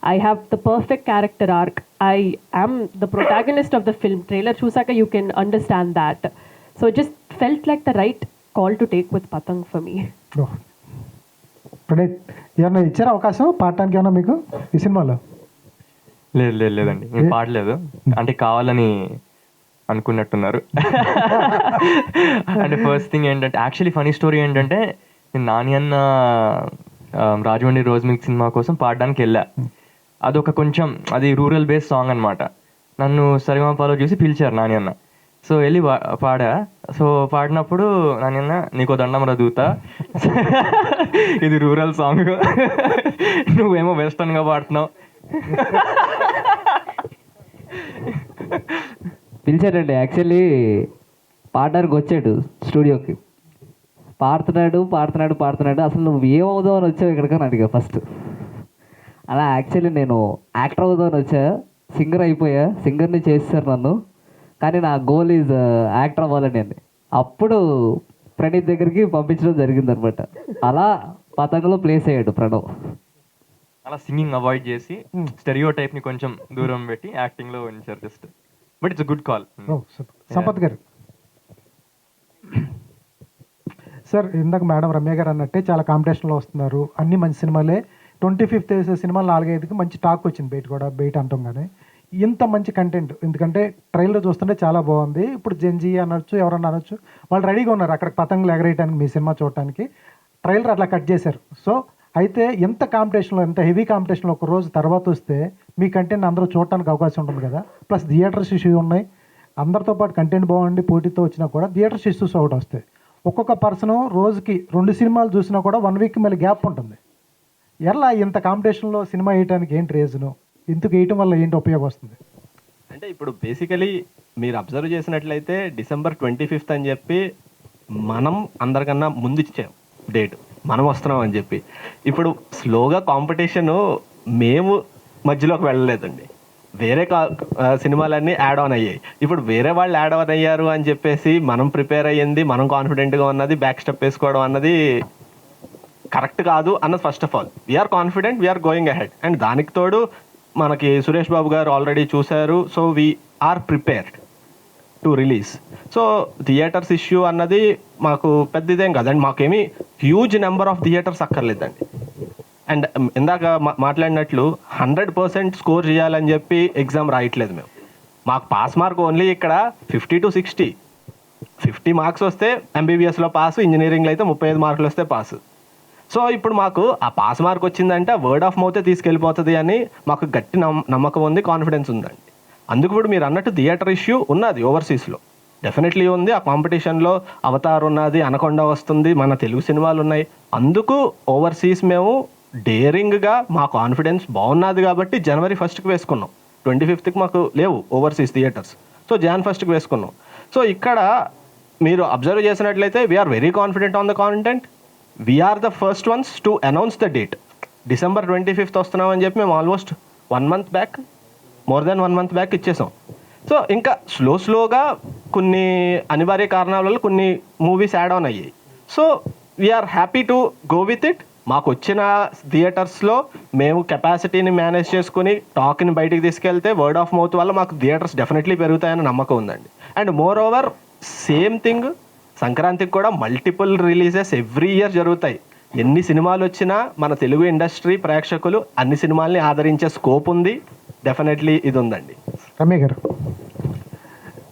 I have the perfect character arc. I am the protagonist of the film. Trailer chusaka you can understand that. So it just felt like the right call to take with Patang for me. Praneeth, ఏమన్నా ఇచ్చారా అవకాశం పాడటానికి ఏమన్నా మీకు ఈ సినిమాలో? లేదండి, నేను పాడలేదు. అంటే కావాలని అనుకున్నట్టున్నారు. అంటే ఫస్ట్ థింగ్ ఏంటంటే, యాక్చువల్లీ ఫనీ స్టోరీ ఏంటంటే, నేను నాని అన్న రాజమండ్రి రోజ్ మిల్క్ సినిమా కోసం పాడడానికి వెళ్ళా. అదొక కొంచెం అది రూరల్ బేస్డ్ సాంగ్ అనమాట. నన్ను సరిగమపాలో చూసి పిలిచారు నాని అన్న. సో వెళ్ళి పాడా. సో పాడినప్పుడు నాని అన్న, నీకో దండం రదూతా, ఇది రూరల్ సాంగ్, నువ్వేమో వెస్టర్న్గా పాడుతున్నావు. పిలిచాడండి. యాక్చువల్లీ పాడడానికి వచ్చాడు స్టూడియోకి. పాడుతున్నాడు. అసలు నువ్వు ఏమవుదావు అని వచ్చావు ఇక్కడికని అడిగా ఫస్ట్. అలా యాక్చువల్లీ నేను యాక్టర్ అవుదామని వచ్చా, సింగర్ అయిపోయా, సింగర్ని చేస్తారు నన్ను, కానీ నా గోల్ ఈజ్ యాక్టర్ అవ్వాలని అండి. అప్పుడు ప్రణీత్ దగ్గరికి పంపించడం జరిగిందనమాట. అలా పతంగంలో ప్లేస్ అయ్యాడు ప్రణవ్. అలా సింగింగ్ అవాయిడ్ చేసి స్టెరియో టైప్ని కొంచెం దూరం పెట్టి యాక్టింగ్లో ఉంచారు just. But it's good call. Sampath గారు, సార్ ఇందాక మేడం రమ్య గారు అన్నట్టే చాలా కాంపిటీషన్లో వస్తున్నారు, అన్ని మంచి సినిమాలే. 25th సినిమాలు 4-5కి మంచి టాక్ వచ్చింది, బయట అంటాం. కానీ ఇంత మంచి కంటెంట్, ఎందుకంటే ట్రైలర్ చూస్తుంటే చాలా బాగుంది. ఇప్పుడు జెన్జీ అనొచ్చు, ఎవరన్నా అనొచ్చు, వాళ్ళు రెడీగా ఉన్నారు అక్కడ పతంగులు ఎగరేయడానికి, మీ సినిమా చూడటానికి. ట్రైలర్ అట్లా కట్ చేశారు. సో అయితే ఎంత కాంపిటీషన్లో, ఎంత హెవీ కాంపిటీషన్లో ఒక రోజు తర్వాత వస్తే మీ కంటెంట్ అందరూ చూడటానికి అవకాశం ఉంటుంది కదా. ప్లస్ థియేటర్స్ ఇష్యూ ఉన్నాయి, అందరితో పాటు కంటెంట్ బాగుండి పోటీతో వచ్చినా కూడా థియేటర్స్ ఇష్యూస్ ఒకటి వస్తాయి. ఒక్కొక్క పర్సన్ రోజుకి 2 సినిమాలు చూసినా కూడా 1 వీక్ మళ్ళీ గ్యాప్ ఉంటుంది. ఎలా ఇంత కాంపిటీషన్లో సినిమా వేయడానికి ఏంటి రీజను? ఇందుకు వేయటం వల్ల ఏంటి ఉపయోగం వస్తుంది? అంటే ఇప్పుడు బేసికలీ మీరు అబ్జర్వ్ చేసినట్లయితే December 25th అని చెప్పి మనం అందరికన్నా ముందు ఇచ్చాం డేట్. మనం వస్తున్నాం అని చెప్పి. ఇప్పుడు స్లోగా కాంపిటీషను మేము మధ్యలోకి వెళ్ళలేదండి, వేరే సినిమాలన్నీ యాడ్ ఆన్ అయ్యాయి. ఇప్పుడు వేరే వాళ్ళు యాడ్ ఆన్ అయ్యారు అని చెప్పేసి మనం ప్రిపేర్ అయ్యింది, మనం కాన్ఫిడెంట్గా ఉన్నది బ్యాక్ స్టెప్ వేసుకోవడం అన్నది కరెక్ట్ కాదు అన్నది. First of all we're confident, we're going ahead. And దానికి తోడు మనకి సురేష్ బాబు గారు ఆల్రెడీ చూశారు, so we're prepared to release. So theatres issue అన్నది మాకు పెద్ద ఇదేం కాదండి, మాకేమీ హ్యూజ్ నెంబర్ ఆఫ్ థియేటర్స్ అక్కర్లేదండి. అండ్ ఇందాక మాట్లాడినట్లు 100% స్కోర్ చేయాలని చెప్పి ఎగ్జామ్ రాయట్లేదు మేము. మాకు పాస్ మార్క్ ఓన్లీ ఇక్కడ 50 to 60. 50 మార్క్స్ వస్తే ఎంబీబీఎస్లో పాస్, ఇంజనీరింగ్లో అయితే 35 మార్కులు వస్తే పాస్. సో ఇప్పుడు మాకు ఆ పాస్ మార్క్ వచ్చిందంటే వర్డ్ ఆఫ్ మౌతే తీసుకెళ్ళిపోతుంది అని మాకు గట్టి నమ్మకం ఉంది, కాన్ఫిడెన్స్ ఉందండి. అందుకు ఇప్పుడు మీరు అన్నట్టు థియేటర్ ఇష్యూ ఉన్నది ఓవర్సీస్లో, డెఫినెట్లీ ఉంది. ఆ కాంపిటీషన్లో అవతార్ ఉన్నది, అనకొండ వస్తుంది, మన తెలుగు సినిమాలు ఉన్నాయి. అందుకు ఓవర్సీస్ మేము డేరింగ్గా మా కాన్ఫిడెన్స్ బాగున్నది కాబట్టి January 1st వేసుకున్నాం. 25th మాకు లేవు overseas theatres, so Jan 1st వేసుకున్నాం. సో ఇక్కడ మీరు అబ్జర్వ్ చేసినట్లయితే we're very confident on the content. We're the first ones to announce the date. December 25th వస్తున్నామని చెప్పి మేము almost 1 month back, more than 1 month back ఇచ్చేసాం. సో ఇంకా స్లోగా కొన్ని అనివార్య కారణాల వల్ల కొన్ని మూవీస్ యాడ్ ఆన్ అయ్యాయి. So we're happy to go with it. మాకు వచ్చిన థియేటర్స్లో మేము కెపాసిటీని మేనేజ్ చేసుకుని టాక్ని బయటికి తీసుకెళ్తే వర్డ్ ఆఫ్ మౌత్ వల్ల మాకు థియేటర్స్ డెఫినెట్లీ పెరుగుతాయని నమ్మకం ఉందండి. And more over same thing సంక్రాంతికి కూడా మల్టిపుల్ రిలీజెస్ ఎవ్రీ ఇయర్ జరుగుతాయి. ఎన్ని సినిమాలు వచ్చినా మన తెలుగు ఇండస్ట్రీ ప్రేక్షకులు అన్ని సినిమాల్ని ఆదరించే స్కోప్ ఉంది, డెఫినెట్లీ ఇది ఉందండి. రమ్య గారు,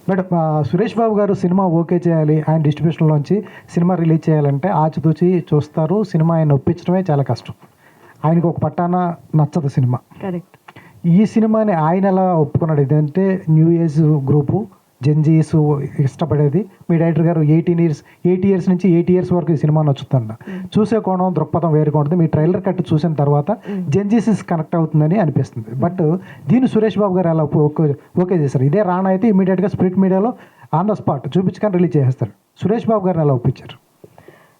మేడం, సురేష్ బాబు గారు సినిమా ఓకే చేయాలి, ఆయన డిస్ట్రిబ్యూషన్లోంచి సినిమా రిలీజ్ చేయాలంటే ఆచితూచి చూస్తారు. సినిమా ఆయన ఒప్పించడమే చాలా కష్టం. ఆయనకు ఒక పట్టాన నచ్చదు సినిమా. కరెక్ట్. ఈ సినిమాని ఆయన ఎలా ఒప్పుకున్నాడు? ఇదంటే న్యూ ఏజ్ గ్రూపు, జెన్జీస్ ఇష్టపడేది. మీ డైరెక్టర్ గారు 80 years నుంచి 80 years వరకు ఈ సినిమా నచ్చుతుండ. చూసే కోణం, దృక్పథం వేరుగా ఉంటుంది. మీ ట్రైలర్ కట్ చూసిన తర్వాత జెన్జీస్ కనెక్ట్ అవుతుందని అనిపిస్తుంది. బట్ దీన్ని సురేష్ బాబు గారు అలా ఓకే చేశారు. ఇదే రానా అయితే ఇమీడియట్గా స్ప్లిట్ మీడియాలో ఆన్ ద స్పాట్ చూపించుకొని రిలీజ్ చేసేస్తారు. సురేష్ బాబు గారిని అలా ఒప్పించారు.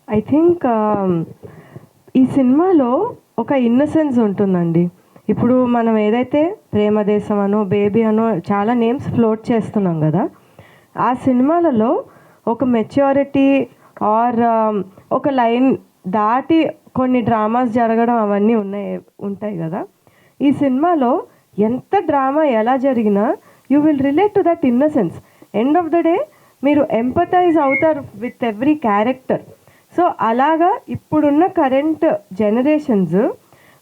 ఐ థింక్ ఈ సినిమాలో ఒక ఇన్నసెన్స్ ఉంటుందండి. ఇప్పుడు మనం ఏదైతే ప్రేమదేశం అనో, బేబీ అనో చాలా నేమ్స్ ఫ్లోట్ చేస్తున్నాం కదా, ఆ సినిమాలలో ఒక మెచ్యూరిటీ ఆర్ ఒక లైన్ దాటి కొన్ని డ్రామాస్ జరగడం అవన్నీ ఉంటాయి కదా. ఈ సినిమాలో ఎంత డ్రామా ఎలా జరిగినా you will relate to that innocence. End of the day మీరు ఎంపథైజ్ అవుతారు విత్ ఎవ్రీ క్యారెక్టర్. సో అలాగా ఇప్పుడున్న కరెంట్ జనరేషన్స్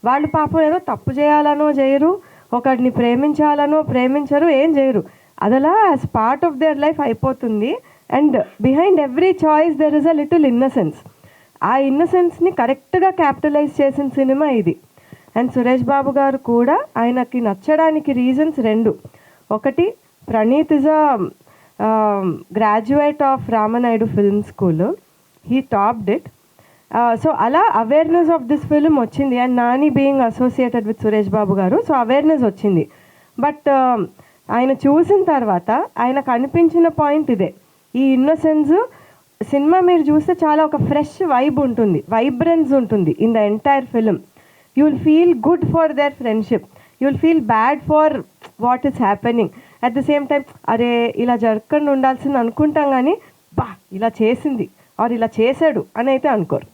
వాళ్ళు పాపం ఏదో తప్పు చేయాలనో చేయరు, ఒకడిని ప్రేమించాలనో ప్రేమించరు, ఏం చేయరు. అదలా as part of their life అయిపోతుంది. And behind every choice there is a little innocence. ఆ ఇన్నసెన్స్ని కరెక్ట్గా క్యాపిటలైజ్ చేసిన సినిమా ఇది. అండ్ సురేష్ బాబు గారు కూడా ఆయనకి నచ్చడానికి రీజన్స్ 2. ఒకటి, Praneeth is a graduate of Ramanaidu Film School, he topped it. So అలా అవేర్నెస్ ఆఫ్ దిస్ ఫిల్మ్ వచ్చింది. And Nani being associated with Suresh Babu garu, so awareness వచ్చింది. బట్ ఆయన చూసిన తర్వాత ఆయనకు అనిపించిన పాయింట్ ఇదే, ఈ ఇన్నసెన్స్ సినిమా మీరు చూస్తే చాలా ఒక ఫ్రెష్ వైబ్ ఉంటుంది, వైబ్రెన్స్ ఉంటుంది in the entire film. You will feel good for their friendship, you will feel bad for what is happening. At the same time అరే ఇలా జరగకుండా ఉండాల్సింది అనుకుంటాం, కానీ బా ఇలా చేసింది ఆర్ ఇలా చేశాడు అని అయితే అనుకోరు.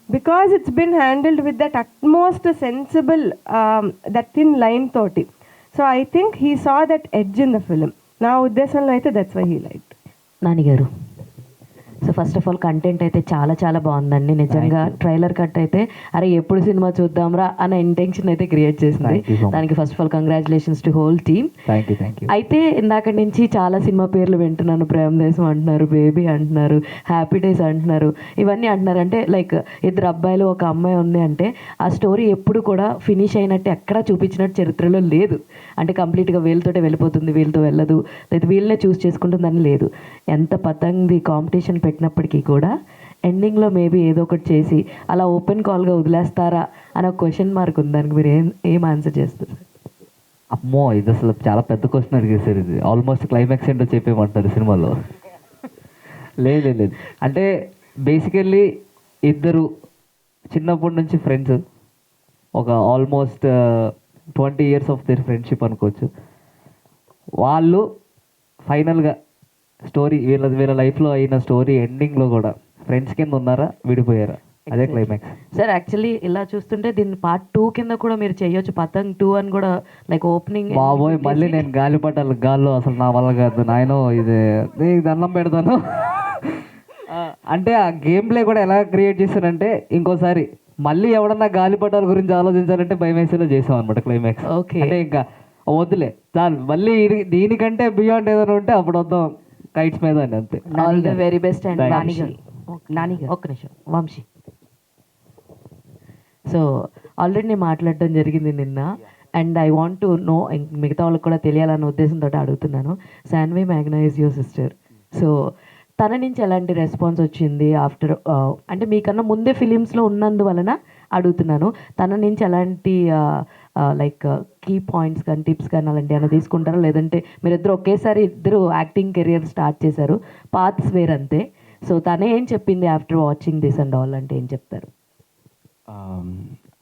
Because it's been handled with that utmost sensible that thin line తోటి. So I think he saw that edge in the film. నా ఉద్దేశంలో అయితే that's why he liked. Nani garu, so first of all content అయితే చాలా చాలా బాగుందండి. నిజంగా ట్రైలర్ కట్ అయితే అరే ఎప్పుడు సినిమా చూద్దాంరా అన్న ఇంటెన్షన్ అయితే క్రియేట్ చేసింది. దానికి first of all congratulations to whole team. అయితే ఇందాక నుంచి చాలా సినిమా పేర్లు వింటున్నాను. ప్రేమదేశం అంటున్నారు, బేబీ అంటున్నారు, హ్యాపీ డేస్ అంటున్నారు, ఇవన్నీ అంటున్నారు. అంటే లైక్ 2 అబ్బాయిలు 1 అమ్మాయి ఉంది అంటే ఆ స్టోరీ ఎప్పుడు కూడా ఫినిష్ అయినట్టు ఎక్కడా చూపించినట్టు చరిత్రలో లేదు. అంటే కంప్లీట్గా వీళ్ళతోటే వెళ్ళిపోతుంది, వీళ్ళతో వెళ్ళదు, లేదా వీళ్ళనే చూస్ చేసుకుంటుందని లేదు. ఎంత పతంది కాంపిటీషన్ పెట్టినప్పటికీ కూడా ఎండింగ్లో మేబీ ఏదో ఒకటి చేసి అలా ఓపెన్ కాల్గా వదిలేస్తారా అని ఒక క్వశ్చన్ మార్క్ ఉంది. దానికి మీరు ఏం ఆన్సర్ చేస్తారు? అమ్మో, ఇది అసలు చాలా పెద్ద క్వశ్చన్ అడిగేసారు. ఇది ఆల్మోస్ట్ క్లైమాక్స్ ఏంటో చెప్పేమంటారు సినిమాలో. లేదు అంటే బేసికల్లీ ఇద్దరు చిన్నప్పటి నుంచి ఫ్రెండ్స్, ఒక almost 20 years of their friendship అనుకోవచ్చు. వాళ్ళు ఫైనల్గా స్టోరీ వీళ్ళ లైఫ్లో అయిన స్టోరీ ఎండింగ్లో కూడా ఫ్రెండ్స్ కింద ఉన్నారా, విడిపోయారా, అదే క్లైమాక్స్. సార్ యాక్చువల్లీ ఇలా చూస్తుంటే దీన్ని పార్ట్ 2 కింద కూడా మీరు చేయొచ్చు, పతంగ్ 2 అని కూడా, లైక్ ఓపెనింగ్. బాబోయ్, మళ్ళీ నేను గాలిపటాలు గాల్లో అసలు నా వల్ల కాదు నాయనో, ఇది నీకు దండం పెడతాను. అంటే ఆ గేమ్ ప్లే కూడా ఎలా క్రియేట్ చేశారంటే, ఇంకోసారి మళ్ళీ ఎవడన్నా గాలిపటాల గురించి ఆలోచించాలంటే భయం వేసేలా చేసాం అనమాట క్లైమాక్స్. ఓకే. అంటే ఇంకా వద్దులే చాలు, మళ్ళీ దీనికంటే బియాండ్ ఏదైనా ఉంటే అప్పుడు వద్దాం కైట్స్ మీద అని, అంతే. All the very best. And Thank you. నానిగారు ఒక్క నిమిషం, వంశీ. సో ఆల్రెడీ నేను మాట్లాడడం జరిగింది నిన్న, and I want to know, మిగతా వాళ్ళకి కూడా తెలియాలన్న ఉద్దేశంతో అడుగుతున్నాను. శాన్వి మేఘ్నా ఈజ్ యువర్ సిస్టర్. సో తన నుంచి ఎలాంటి రెస్పాన్స్ వచ్చింది ఆఫ్టర్, అంటే మీకన్నా ముందే ఫిలిమ్స్లో ఉన్నందువలన అడుగుతున్నాను, తన నుంచి ఎలాంటి లైక్ కీ పాయింట్స్ కానీ టిప్స్ కానీ అలాంటి ఏమైనా తీసుకుంటారా, లేదంటే మీరిద్దరు ఒకేసారి ఇద్దరు యాక్టింగ్ కెరియర్ స్టార్ట్ చేశారు, పాత్స్ వేర్ అంతే. సో తనే ఏం చెప్పింది after watching this and all, అంటే ఏం చెప్తారు?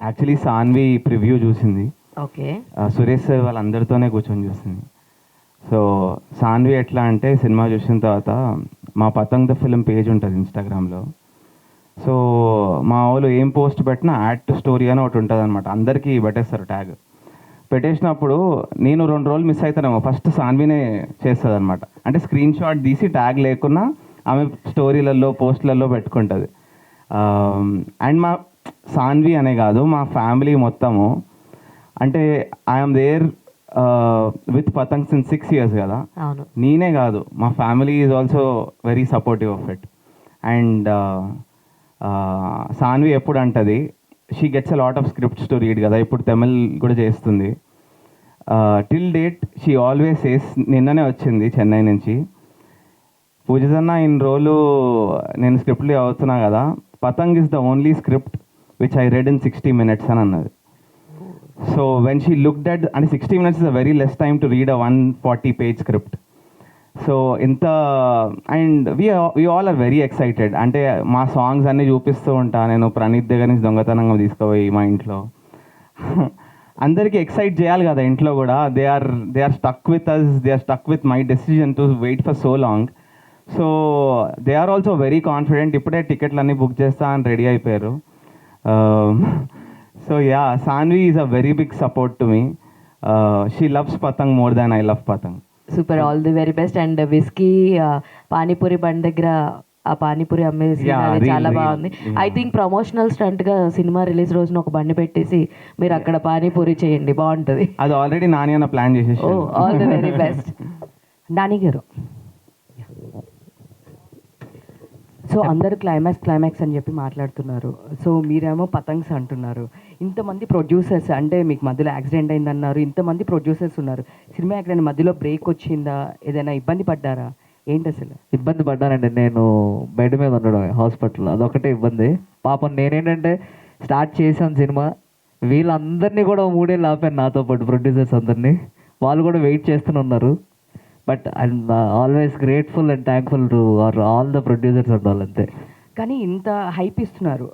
యాక్చువల్లీ సాన్వి ప్రివ్యూ చూసింది. ఓకే. సురేష్ సార్ వాళ్ళందరితోనే కూర్చొని చూసింది. సో సాన్వి ఎట్లా అంటే, సినిమా చూసిన తర్వాత మా పతంగ్ ద ఫిలిం పేజ్ ఉంటుంది ఇన్స్టాగ్రామ్లో. సో మా వాళ్ళు ఏం పోస్ట్ పెట్టినా యాడ్ టు స్టోరీ అని ఒకటి ఉంటుంది అనమాట, అందరికీ పెట్టేస్తారు ట్యాగ్. పెట్టేసినప్పుడు నేను 2 రోజులు మిస్ అవుతానేమో, ఫస్ట్ సాన్వినే చేస్తుంది అనమాట. అంటే స్క్రీన్ షాట్ తీసి ట్యాగ్ లేకున్నా ఆమె స్టోరీలలో పోస్ట్లలో పెట్టుకుంటుంది. అండ్ మా సాన్వి అనే కాదు, మా ఫ్యామిలీ మొత్తము, అంటే I'm there with Patang since 6 years కదా. నేనే కాదు, మా family is also very supportive of it. And Sanvi ఎప్పుడు అంటది, she gets a lot of scripts to read కదా, ఇప్పుడు తమిళ్ కూడా చేస్తుంది. Till date she always says, నిన్ననే వచ్చింది చెన్నై నుంచి, పూజన్న ఇన్ని రోజులు నేను స్క్రిప్ట్లు చదువుతున్నా కదా, Patang is the only script which I read in 60 minutes అని అన్నది. So when she looked at, అంటే 60 minutes is a very less time to read a 140-page script. So ఇంత, and we all are very excited. అంటే మా songs అన్నీ చూపిస్తూ ఉంటా నేను, ప్రణీత్ దగ్గర నుంచి దొంగతనంగా తీసుకుపోయి మా ఇంట్లో. అందరికీ ఎక్సైట్ చేయాలి కదా ఇంట్లో కూడా. They are stuck with us, they are stuck with my decision to wait for so long. So they are also very confident. ఇప్పుడే టికెట్లు అన్నీ బుక్ చేస్తా అని రెడీ అయిపోయారు. So yeah, Sanvi is a very big support to me. She loves Patang more than I love Patang. Super, all the very best. And విస్కీ పానీపూరి బండి దగ్గర ఆ పానీపూరి అమ్మేసి చాలా బాగుంది. ఐ థింక్ ప్రమోషనల్ స్టంట్ గా సినిమా రిలీజ్ రోజున ఒక బండి పెట్టేసి మీరు అక్కడ పానీపూరి చేయండి, బాగుంటుంది. అది ఆల్రెడీ నాని అన్న ప్లాన్ చేసేసి. Oh, all the very best. Nani garu, so అందరూ క్లైమాక్స్ అని చెప్పి మాట్లాడుతున్నారు. సో మీరేమో పతంగ్స్ అంటున్నారు. ఇంతమంది ప్రొడ్యూసర్స్, అంటే మీకు మధ్యలో యాక్సిడెంట్ అయిందన్నారు, ఇంతమంది ప్రొడ్యూసర్స్ ఉన్నారు. సినిమా ఎక్కడైనా మధ్యలో బ్రేక్ వచ్చిందా, ఏదైనా ఇబ్బంది పడ్డారా, ఏంటి అసలు? ఇబ్బంది పడ్డానండి, నేను బెడ్ మీద ఉండడం హాస్పిటల్, అదొకటే ఇబ్బంది. పాపం నేనేంటంటే స్టార్ట్ చేశాను సినిమా, వీళ్ళందరినీ కూడా 3 ఏళ్ళు ఆపాను నాతో పాటు, ప్రొడ్యూసర్స్ అందరినీ. వాళ్ళు కూడా వెయిట్ చేస్తూనే ఉన్నారు. But I'm always grateful and thankful to all the producers and all, అంతే. కానీ ఇంత హైప్ ఇస్తున్నారు,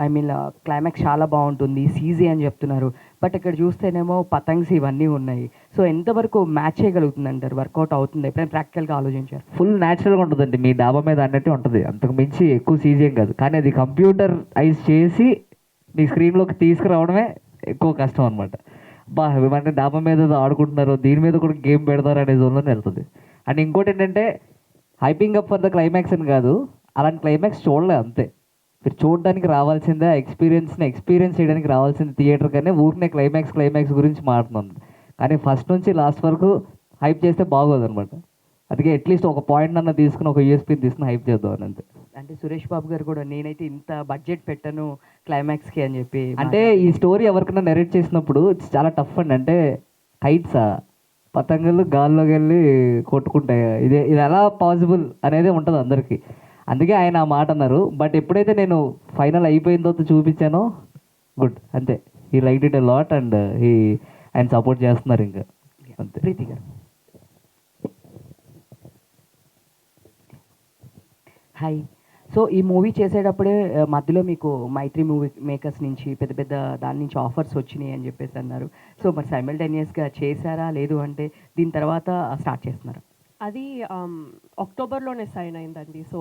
ఐ మీన్ క్లైమాక్స్ చాలా బాగుంటుంది, సీజీ అని చెప్తున్నారు. బట్ ఇక్కడ చూస్తేనేమో పతంగ్స్ ఇవన్నీ ఉన్నాయి. సో ఎంతవరకు మ్యాచ్ చేయగలుగుతుంది అంటారు, వర్కౌట్ అవుతుంది? ఎప్పుడైనా ప్రాక్టికల్గా ఆలోచించారు? ఫుల్ న్యాచురల్గా ఉంటుందండి, మీ డాబా మీద అన్నట్టే ఉంటుంది, అంతకు మించి ఎక్కువ సీజీ ఏం కాదు. కానీ అది కంప్యూటరైజ్ చేసి మీ స్క్రీన్లోకి తీసుకురావడమే ఎక్కువ కష్టం అనమాట. అంటే డాబా మీద ఆడుకుంటున్నారు, దీని మీద కూడా గేమ్ పెడతారు అనే జోన్లోనే వెళ్తుంది. అండ్ ఇంకోటి ఏంటంటే hyping up for the climax అని కాదు, అలాంటి క్లైమాక్స్ చూడలేదు అంతే. మీరు చూడడానికి రావాల్సిందే, ఎక్స్పీరియన్స్ చేయడానికి రావాల్సింది థియేటర్, కానీ ఊరినే క్లైమాక్స్ గురించి మాట్లాడుతుంది. కానీ ఫస్ట్ నుంచి లాస్ట్ వరకు హైప్ చేస్తే బాగోదు అనమాట. అందుకే అట్లీస్ట్ ఒక పాయింట్ అన్న తీసుకుని, ఒక యూఎస్పీని తీసుకుని హైప్ చేద్దాం అని అంతే. అంటే సురేష్ బాబు గారు కూడా నేనైతే ఇంత బడ్జెట్ పెట్టను క్లైమాక్స్కి అని చెప్పి, అంటే ఈ స్టోరీ ఎవరికైనా నెరేట్ చేసినప్పుడు ఇట్స్ చాలా టఫ్ అండి. అంటే కైట్సా, పతంగులు గాల్లోకి వెళ్ళి కొట్టుకుంటాయి, ఇది ఎలా పాసిబుల్ అనేది ఉంటుంది అందరికీ. అందుకే ఆయన ఆ మాట అన్నారు. బట్ ఎప్పుడైతే నేను ఫైనల్ అయిపోయిన తర్వాత చూపించానో, గుడ్, అంతే. ఈ like it a lot and ఆయన సపోర్ట్ చేస్తున్నారు ఇంకా, అంతే. ప్రీతి గారు, హాయ్. సో ఈ మూవీ చేసేటప్పుడే మధ్యలో మీకు మైత్రి మూవీ మేకర్స్ నుంచి పెద్ద పెద్ద దాని నుంచి ఆఫర్స్ వచ్చినాయి అని చెప్పేసి అన్నారు. సో మరి సైమల్టేనియస్గా చేశారా, లేదు అంటే దీని తర్వాత స్టార్ట్ చేస్తున్నారా? అది అక్టోబర్లోనే సైన్ అయిందండి. సో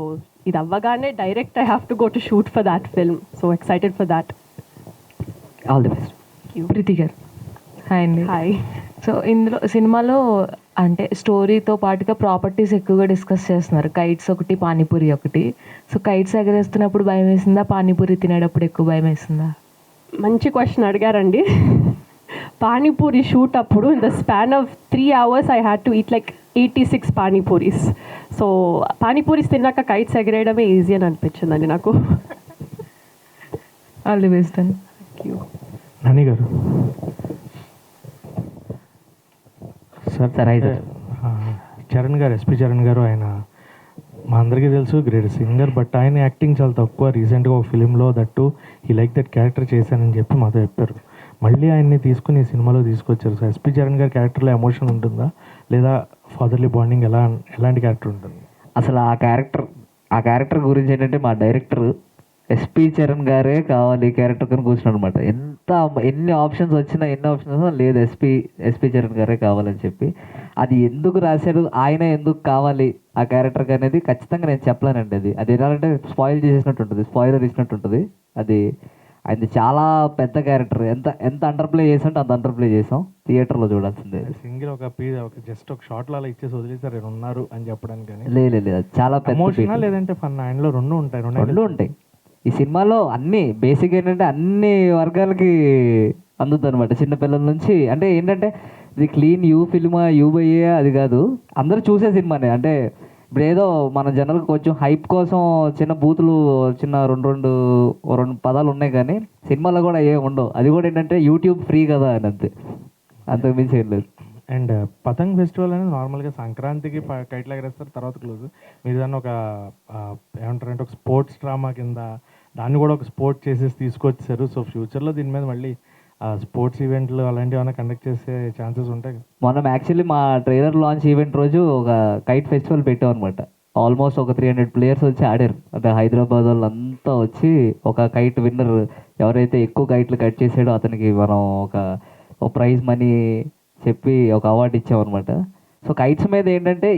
ఇది అవ్వగానే direct I have to go to shoot for that film. So excited for that. All the best. Preethi garu hi అండి. హాయ్. సో ఇందులో సినిమాలో అంటే స్టోరీతో పాటుగా ప్రాపర్టీస్ ఎక్కువగా డిస్కస్ చేస్తున్నారు. కైట్స్ ఒకటి, పానీపూరి ఒకటి. సో కైట్స్ ఎగరేస్తున్నప్పుడు భయం వేసిందా, పానీపూరి తినేటప్పుడు ఎక్కువ భయం వేసిందా? మంచి క్వశ్చన్ అడిగారండి. పానీపూరి షూట్ అప్పుడు in the span of 3 hours I had to eat like 86 panipuris. So panipuris తిన్నాక కైట్స్ ఎగరేయడమే ఈజీ అని అనిపించిందండి నాకు. ఆల్ ది బెస్ట్ అండి. Thank you. Nani garu sir అయితే చరణ్ గారు, ఎస్పి చరణ్ గారు, ఆయన మా అందరికీ తెలుసు గ్రేట్ సింగర్, బట్ ఆయన యాక్టింగ్ చాలా తక్కువ. రీసెంట్గా ఒక ఫిలింలో దట్టు ఈ లైక్ దట్ క్యారెక్టర్ చేశానని చెప్పి మాతో చెప్పారు. మళ్ళీ ఆయన్ని తీసుకుని ఈ సినిమాలో తీసుకొచ్చారు. సో ఎస్పి చరణ్ గారి క్యారెక్టర్లో ఎమోషన్ ఉంటుందా, లేదా ఫాదర్లీ బాండింగ్ ఎలాంటి క్యారెక్టర్ ఉంటుంది? అసలు ఆ క్యారెక్టర్ గురించి ఏంటంటే మా డైరెక్టర్ ఎస్పి చరణ్ గారే కావాలి ఈ క్యారెక్టర్ కొని కూర్చున్నాడు అనమాట. ఎన్ని ఆప్షన్స్ వచ్చినా లేదు ఎస్పి చరణ్ గారే కావాలని చెప్పి. అది ఎందుకు రాశారు, ఆయన ఎందుకు కావాలి ఆ క్యారెక్టర్కి అనేది ఖచ్చితంగా నేను చెప్పలేనండి. అది ఎలాంటే స్పాయిలర్ ఇచ్చినట్టు ఉంటుంది. అది అది చాలా పెద్ద క్యారెక్టర్. ఎంత అండర్ ప్లే చేసాంటే అంత అండర్ ప్లే చేసాం. థియేటర్లో చూడాల్సిందే. సింగిల్ ఒక జస్ట్ ఒక షార్ట్లో అలా ఇచ్చేసి వదిలేసారు నేను ఉన్నారు అని చెప్పడానికి. లేదు చాలా పెద్ద ఎమోషనల్ లేదంటే ఫన్, ఆయనలో రెండు ఉంటాయి. ఈ సినిమాలో అన్ని బేసిక్ ఏంటంటే అన్ని వర్గాలకి అందుతుంది అనమాట. చిన్నపిల్లల నుంచి అంటే ఏంటంటే ఇది క్లీన్ ఫిల్మా బయ్యే అది కాదు, అందరూ చూసే సినిమానే. అంటే ఇప్పుడు ఏదో మన జనాలకు కొంచెం హైప్ కోసం చిన్న బూతులు రెండు పదాలు ఉన్నాయి, కానీ సినిమాలో కూడా ఏం ఉండవు. అది కూడా ఏంటంటే యూట్యూబ్ ఫ్రీ కదా అని అంతకు మించి ఏం లేదు. అండ్ పతంగ్ ఫెస్టివల్ అనేది నార్మల్గా సంక్రాంతికి కైట్లు ఎగరేస్తారు, తర్వాత క్లోజ్. మీరు దాన్ని ఒక ఏమంటారంటే ఒక స్పోర్ట్స్ డ్రామా కింద దాన్ని కూడా ఒక స్పోర్ట్ చేసేసి తీసుకొచ్చారు. సో ఫ్యూచర్లో దీని మీద మళ్ళీ స్పోర్ట్స్ ఈవెంట్లు అలాంటివి ఏమైనా కండక్ట్ చేసే ఛాన్సెస్ ఉంటాయి. మనం యాక్చువల్లీ మా ట్రైలర్ లాంచ్ ఈవెంట్ రోజు ఒక కైట్ ఫెస్టివల్ పెట్టాం అనమాట. ఆల్మోస్ట్ ఒక 300 players వచ్చి ఆడారు. అంటే హైదరాబాద్ వాళ్ళంతా వచ్చి ఒక కైట్ విన్నర్ ఎవరైతే ఎక్కువ కైట్లు కట్ చేసాడో అతనికి మనం ఒక ప్రైజ్ మనీ చెప్పి ఒక అవార్డు ఇచ్చామన్నమాట. సో కైట్స్ మీద ఏంటంటే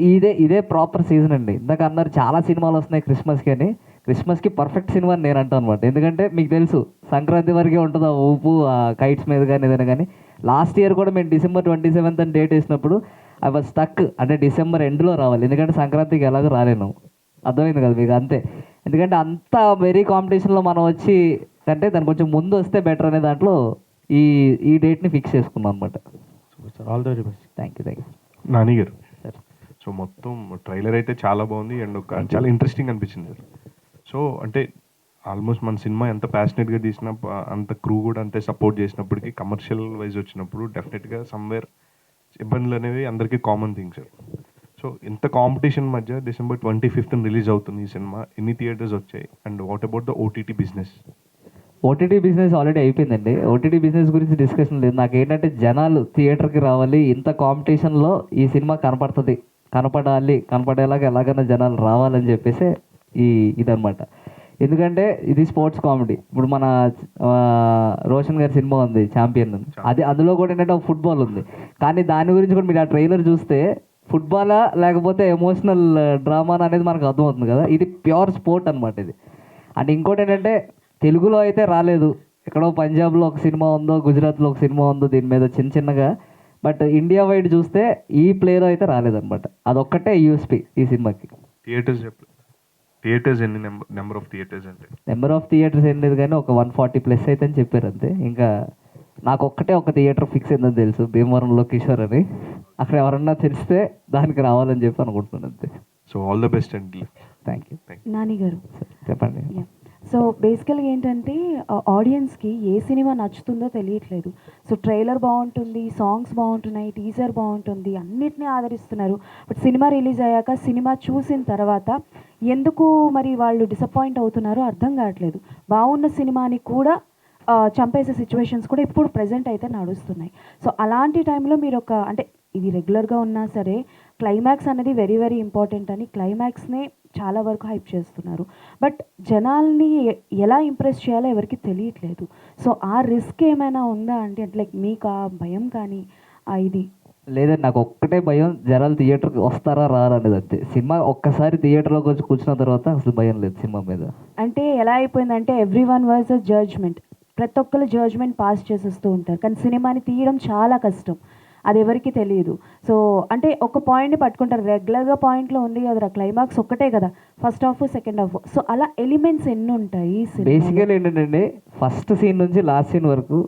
ఇదే ప్రాపర్ సీజన్ అండి. ఇందాక అన్నారు చాలా సినిమాలు వస్తున్నాయి క్రిస్మస్కి అని. క్రిస్మస్కి పర్ఫెక్ట్ సినిమా అని నేను అంటాను అనమాట. ఎందుకంటే మీకు తెలుసు సంక్రాంతి వరకే ఉంటుంది ఆ ఊపు ఆ కైట్స్ మీద కానీ ఏదైనా కానీ. లాస్ట్ ఇయర్ కూడా మేము December 27th అని డేట్ వేసినప్పుడు ఐ వాజ్ స్టక్. అంటే December endలో రావాలి, ఎందుకంటే సంక్రాంతికి ఎలాగో రాలేను. అర్థమైంది కదా మీకు? అంతే. ఎందుకంటే అంత వెరీ కాంపిటీషన్లో మనం వచ్చి అంటే దాని కొంచెం ముందు వస్తే బెటర్ అనే దాంట్లో ఈ డేట్ని ఫిక్స్ చేసుకున్నాం అనమాట. All the very best. Thank you. Nani garu, so మొత్తం ట్రైలర్ అయితే చాలా బాగుంది అండ్ చాలా ఇంట్రెస్టింగ్ అనిపించింది సార్. సో అంటే ఆల్మోస్ట్ మన సినిమా ఎంత ప్యాషనెట్గా తీసినా అంత క్రూ కూడా అంతే సపోర్ట్ చేసినప్పటికీ కమర్షియల్ వైజ్ వచ్చినప్పుడు డెఫినెట్గా సమ్వేర్ ఇబ్బందులు అనేవి అందరికీ కామన్ థింగ్ సార్. సో ఇంత కాంపిటీషన్ మధ్య December 25th రిలీజ్ అవుతుంది ఈ సినిమా. ఎన్ని థియేటర్స్ వచ్చాయి and what about the OTT business? OTT business already అయిపోయిందండి. ఓటీటీ బిజినెస్ గురించి డిస్కషన్ లేదు. నాకు ఏంటంటే జనాలు థియేటర్కి రావాలి, ఇంత కాంపిటీషన్లో ఈ సినిమా కనపడేలాగా ఎలాగైనా జనాలు రావాలని చెప్పేసి ఇదనమాట. ఎందుకంటే ఇది స్పోర్ట్స్ కామెడీ. ఇప్పుడు మన రోషన్ గారి సినిమా ఉంది ఛాంపియన్, అది అందులో కూడా ఏంటంటే ఒక ఫుట్బాల్ ఉంది. కానీ దాని గురించి కూడా మీరు ఆ ట్రైలర్ చూస్తే ఫుట్బాలా లేకపోతే ఎమోషనల్ డ్రామానా అనేది మనకు అర్థమవుతుంది కదా. ఇది ప్యూర్ స్పోర్ట్ అనమాట ఇది. అండ్ ఇంకోటి ఏంటంటే తెలుగులో అయితే రాలేదు, ఎక్కడో పంజాబ్లో ఒక సినిమా ఉందో, గుజరాత్లో ఒక సినిమా ఉందో దీని మీద చిన్నగా. బట్ ఇండియా వైడ్ చూస్తే ఈ ప్లేలో అయితే రాలేదన్నమాట. అదొక్కటే యూఎస్పీ ఈ సినిమాకి. థియేటర్స్ ఎన్ని నెంబర్ ఆఫ్ థియేటర్స్ అంటే? నెంబర్ ఆఫ్ థియేటర్స్ ఏం లేదు కానీ ఒక 140+ అయితే అని చెప్పారు అంతే. ఇంకా నాకు ఒక్కటే ఒక థియేటర్ ఫిక్స్ అయిందని తెలుసు, భీమవరంలో కిషోర్ అని. అక్కడ ఎవరన్నా తెలిస్తే దానికి రావాలని చెప్పి అనుకుంటున్నాను అంతే. సో ఆల్ ద బెస్ట్ అండి. Thank you. నాని గారు చెప్పండి. సో బేసికల్గా ఏంటంటే ఆడియన్స్కి ఏ సినిమా నచ్చుతుందో తెలియట్లేదు. సో ట్రైలర్ బాగుంటుంది, సాంగ్స్ బాగుంటున్నాయి, టీజర్ బాగుంటుంది, అన్నిటినీ ఆదరిస్తున్నారు. బట్ సినిమా రిలీజ్ అయ్యాక సినిమా చూసిన తర్వాత ఎందుకు మరి వాళ్ళు డిసప్పాయింట్ అవుతున్నారో అర్థం కావట్లేదు. బాగున్న సినిమాని కూడా చంపేసే సిచ్యువేషన్స్ కూడా ఇప్పుడు ప్రజెంట్ అయితే నడుస్తున్నాయి. సో అలాంటి టైంలో మీరు అంటే ఇది రెగ్యులర్గా ఉన్నా సరే క్లైమాక్స్ అనేది వెరీ వెరీ ఇంపార్టెంట్ అని క్లైమాక్స్నే చాలా వరకు హైప్ చేస్తున్నారు. బట్ జనాల్ని ఎలా ఇంప్రెస్ చేయాలో ఎవరికి తెలియట్లేదు. సో ఆ రిస్క్ ఏమైనా ఉందా అంటే లైక్ మీకు ఆ భయం కానీ ఇది? లేదండి, నాకు ఒక్కటే భయం, జనాలు థియేటర్కి వస్తారా రారా అనేది అంతే. సినిమా ఒక్కసారి థియేటర్లోకి వచ్చి కూర్చున్న తర్వాత అసలు భయం లేదు సినిమా మీద. అంటే ఎలా అయిపోయిందంటే every one was a judgement, ప్రతి ఒక్కరు జడ్జ్మెంట్ పాస్ చేసేస్తూ ఉంటారు. కానీ సినిమాని తీయడం చాలా కష్టం, అది ఎవరికి తెలియదు. సో అంటే ఒక పాయింట్ని పట్టుకుంటారు, రెగ్యులర్గా పాయింట్లో ఉంది కదా క్లైమాక్స్ ఒక్కటే కదా, first half second half. So అలా ఎలిమెంట్స్ ఎన్ని ఉంటాయి? బేసికల్ ఏంటంటే ఫస్ట్ సీన్ నుంచి లాస్ట్ సీన్ వరకు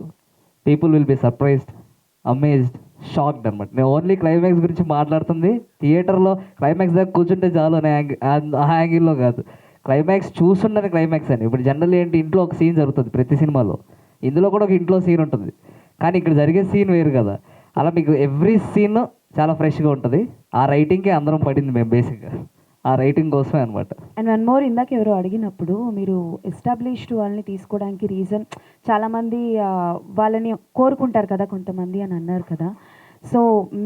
people will be surprised, amazed, shocked అనమాట. నేను ఓన్లీ క్లైమాక్స్ గురించి మాట్లాడుతుంది. థియేటర్లో క్లైమాక్స్ దగ్గర కూర్చుంటే చాలు అనే ఆ యాంగిల్లో కాదు, క్లైమాక్స్ చూస్తుండని క్లైమాక్స్ అని. ఇప్పుడు జనరల్ ఏంటి, ఇంట్లో ఒక సీన్ జరుగుతుంది ప్రతి సినిమాలో, ఇందులో కూడా ఒక ఇంట్లో సీన్ ఉంటుంది, కానీ ఇక్కడ జరిగే సీన్ వేరు కదా. అలా మీకు ఎవ్రీ సీన్ చాలా ఫ్రెష్గా ఉంటుంది. ఆ రైటింగ్కి అందరం పడింది మేము బేసిక్గా, ఆ రైటింగ్ కోసమే అనమాట. అండ్ వన్ మోర్, ఇందాక ఎవరో అడిగినప్పుడు మీరు ఎస్టాబ్లిష్డ్ వాళ్ళని తీసుకోవడానికి రీజన్ చాలామంది వాళ్ళని కోరుకుంటారు కదా కొంతమంది అని అన్నారు కదా. సో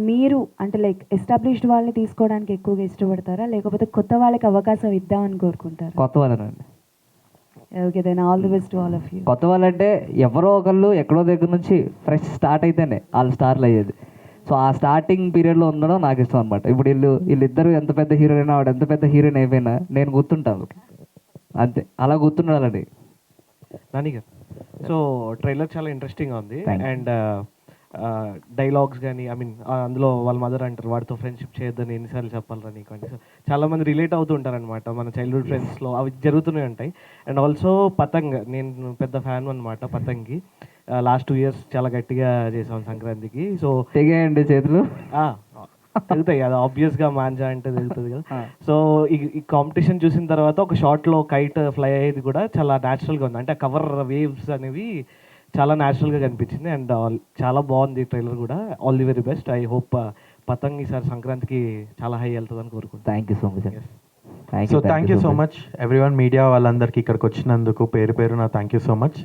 మీరు అంటే లైక్ ఎస్టాబ్లిష్డ్ వాళ్ళని తీసుకోవడానికి ఎక్కువగా ఇష్టపడతారా, లేకపోతే కొత్త వాళ్ళకి అవకాశం ఇద్దామని కోరుకుంటారా? కొత్త వాళ్ళనండి. Okay, then all the best to all of you. కొత్త వాళ్ళంటే ఎవరో ఒకళ్ళు ఎక్కడో దగ్గర నుంచి ఫ్రెష్ స్టార్ట్ అయితేనే వాళ్ళు స్టార్లు అయ్యేది. సో ఆ స్టార్టింగ్ పీరియడ్లో ఉండడం నాకు ఇష్టం అనమాట. ఇప్పుడు వీళ్ళిద్దరు ఎంత పెద్ద హీరోయిన్ అయినా, వాడు ఎంత పెద్ద హీరోయిన్ అయిపోయినా నేను గుర్తుంటాను అంతే, అలా గుర్తుండాలండి. నాని గారు, సో ట్రైలర్ చాలా ఇంట్రెస్టింగ్గా ఉంది. అండ్ డైలాగ్స్ కానీ అందులో వాళ్ళ మదర్ అంటారు వాడితో ఫ్రెండ్షిప్ చేయొద్దని ఎన్నిసార్లు చెప్పాలరా నీకు అంటే, సో చాలామంది రిలేట్ అవుతూ ఉంటారనమాట మన చైల్డ్హుడ్ ఫ్రెండ్స్లో, అవి జరుగుతూనే ఉంటాయి. అండ్ ఆల్సో పతంగ్, నేను పెద్ద ఫ్యాన్ అనమాట పతంగ్కి. లాస్ట్ 2 years చాలా గట్టిగా చేసాం సంక్రాంతికి. సో తెగాయండి చేతులు, తెగుతాయి, అది ఆబ్వియస్గా మాంజా అంటే తెగుతుంది కదా. సో ఈ కాంపిటీషన్ చూసిన తర్వాత ఒక షార్ట్లో కైట్ ఫ్లై అయ్యేది కూడా చాలా న్యాచురల్గా ఉంది, అంటే కవర్ వేవ్స్ అనేవి చాలా న్యాచురల్గా కనిపించింది. అండ్ చాలా బాగుంది ట్రైలర్ కూడా. All the very best. I hope Patang ఈసారి సంక్రాంతికి చాలా హై వెళ్తుందని కోరుకుంటాను. Thank you so much. So thank you so much everyone, media వాళ్ళందరికీ ఇక్కడికి వచ్చినందుకు పేరు పేరున thank you so much.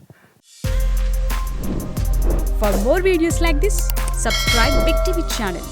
For more videos like this, subscribe Big TV channel.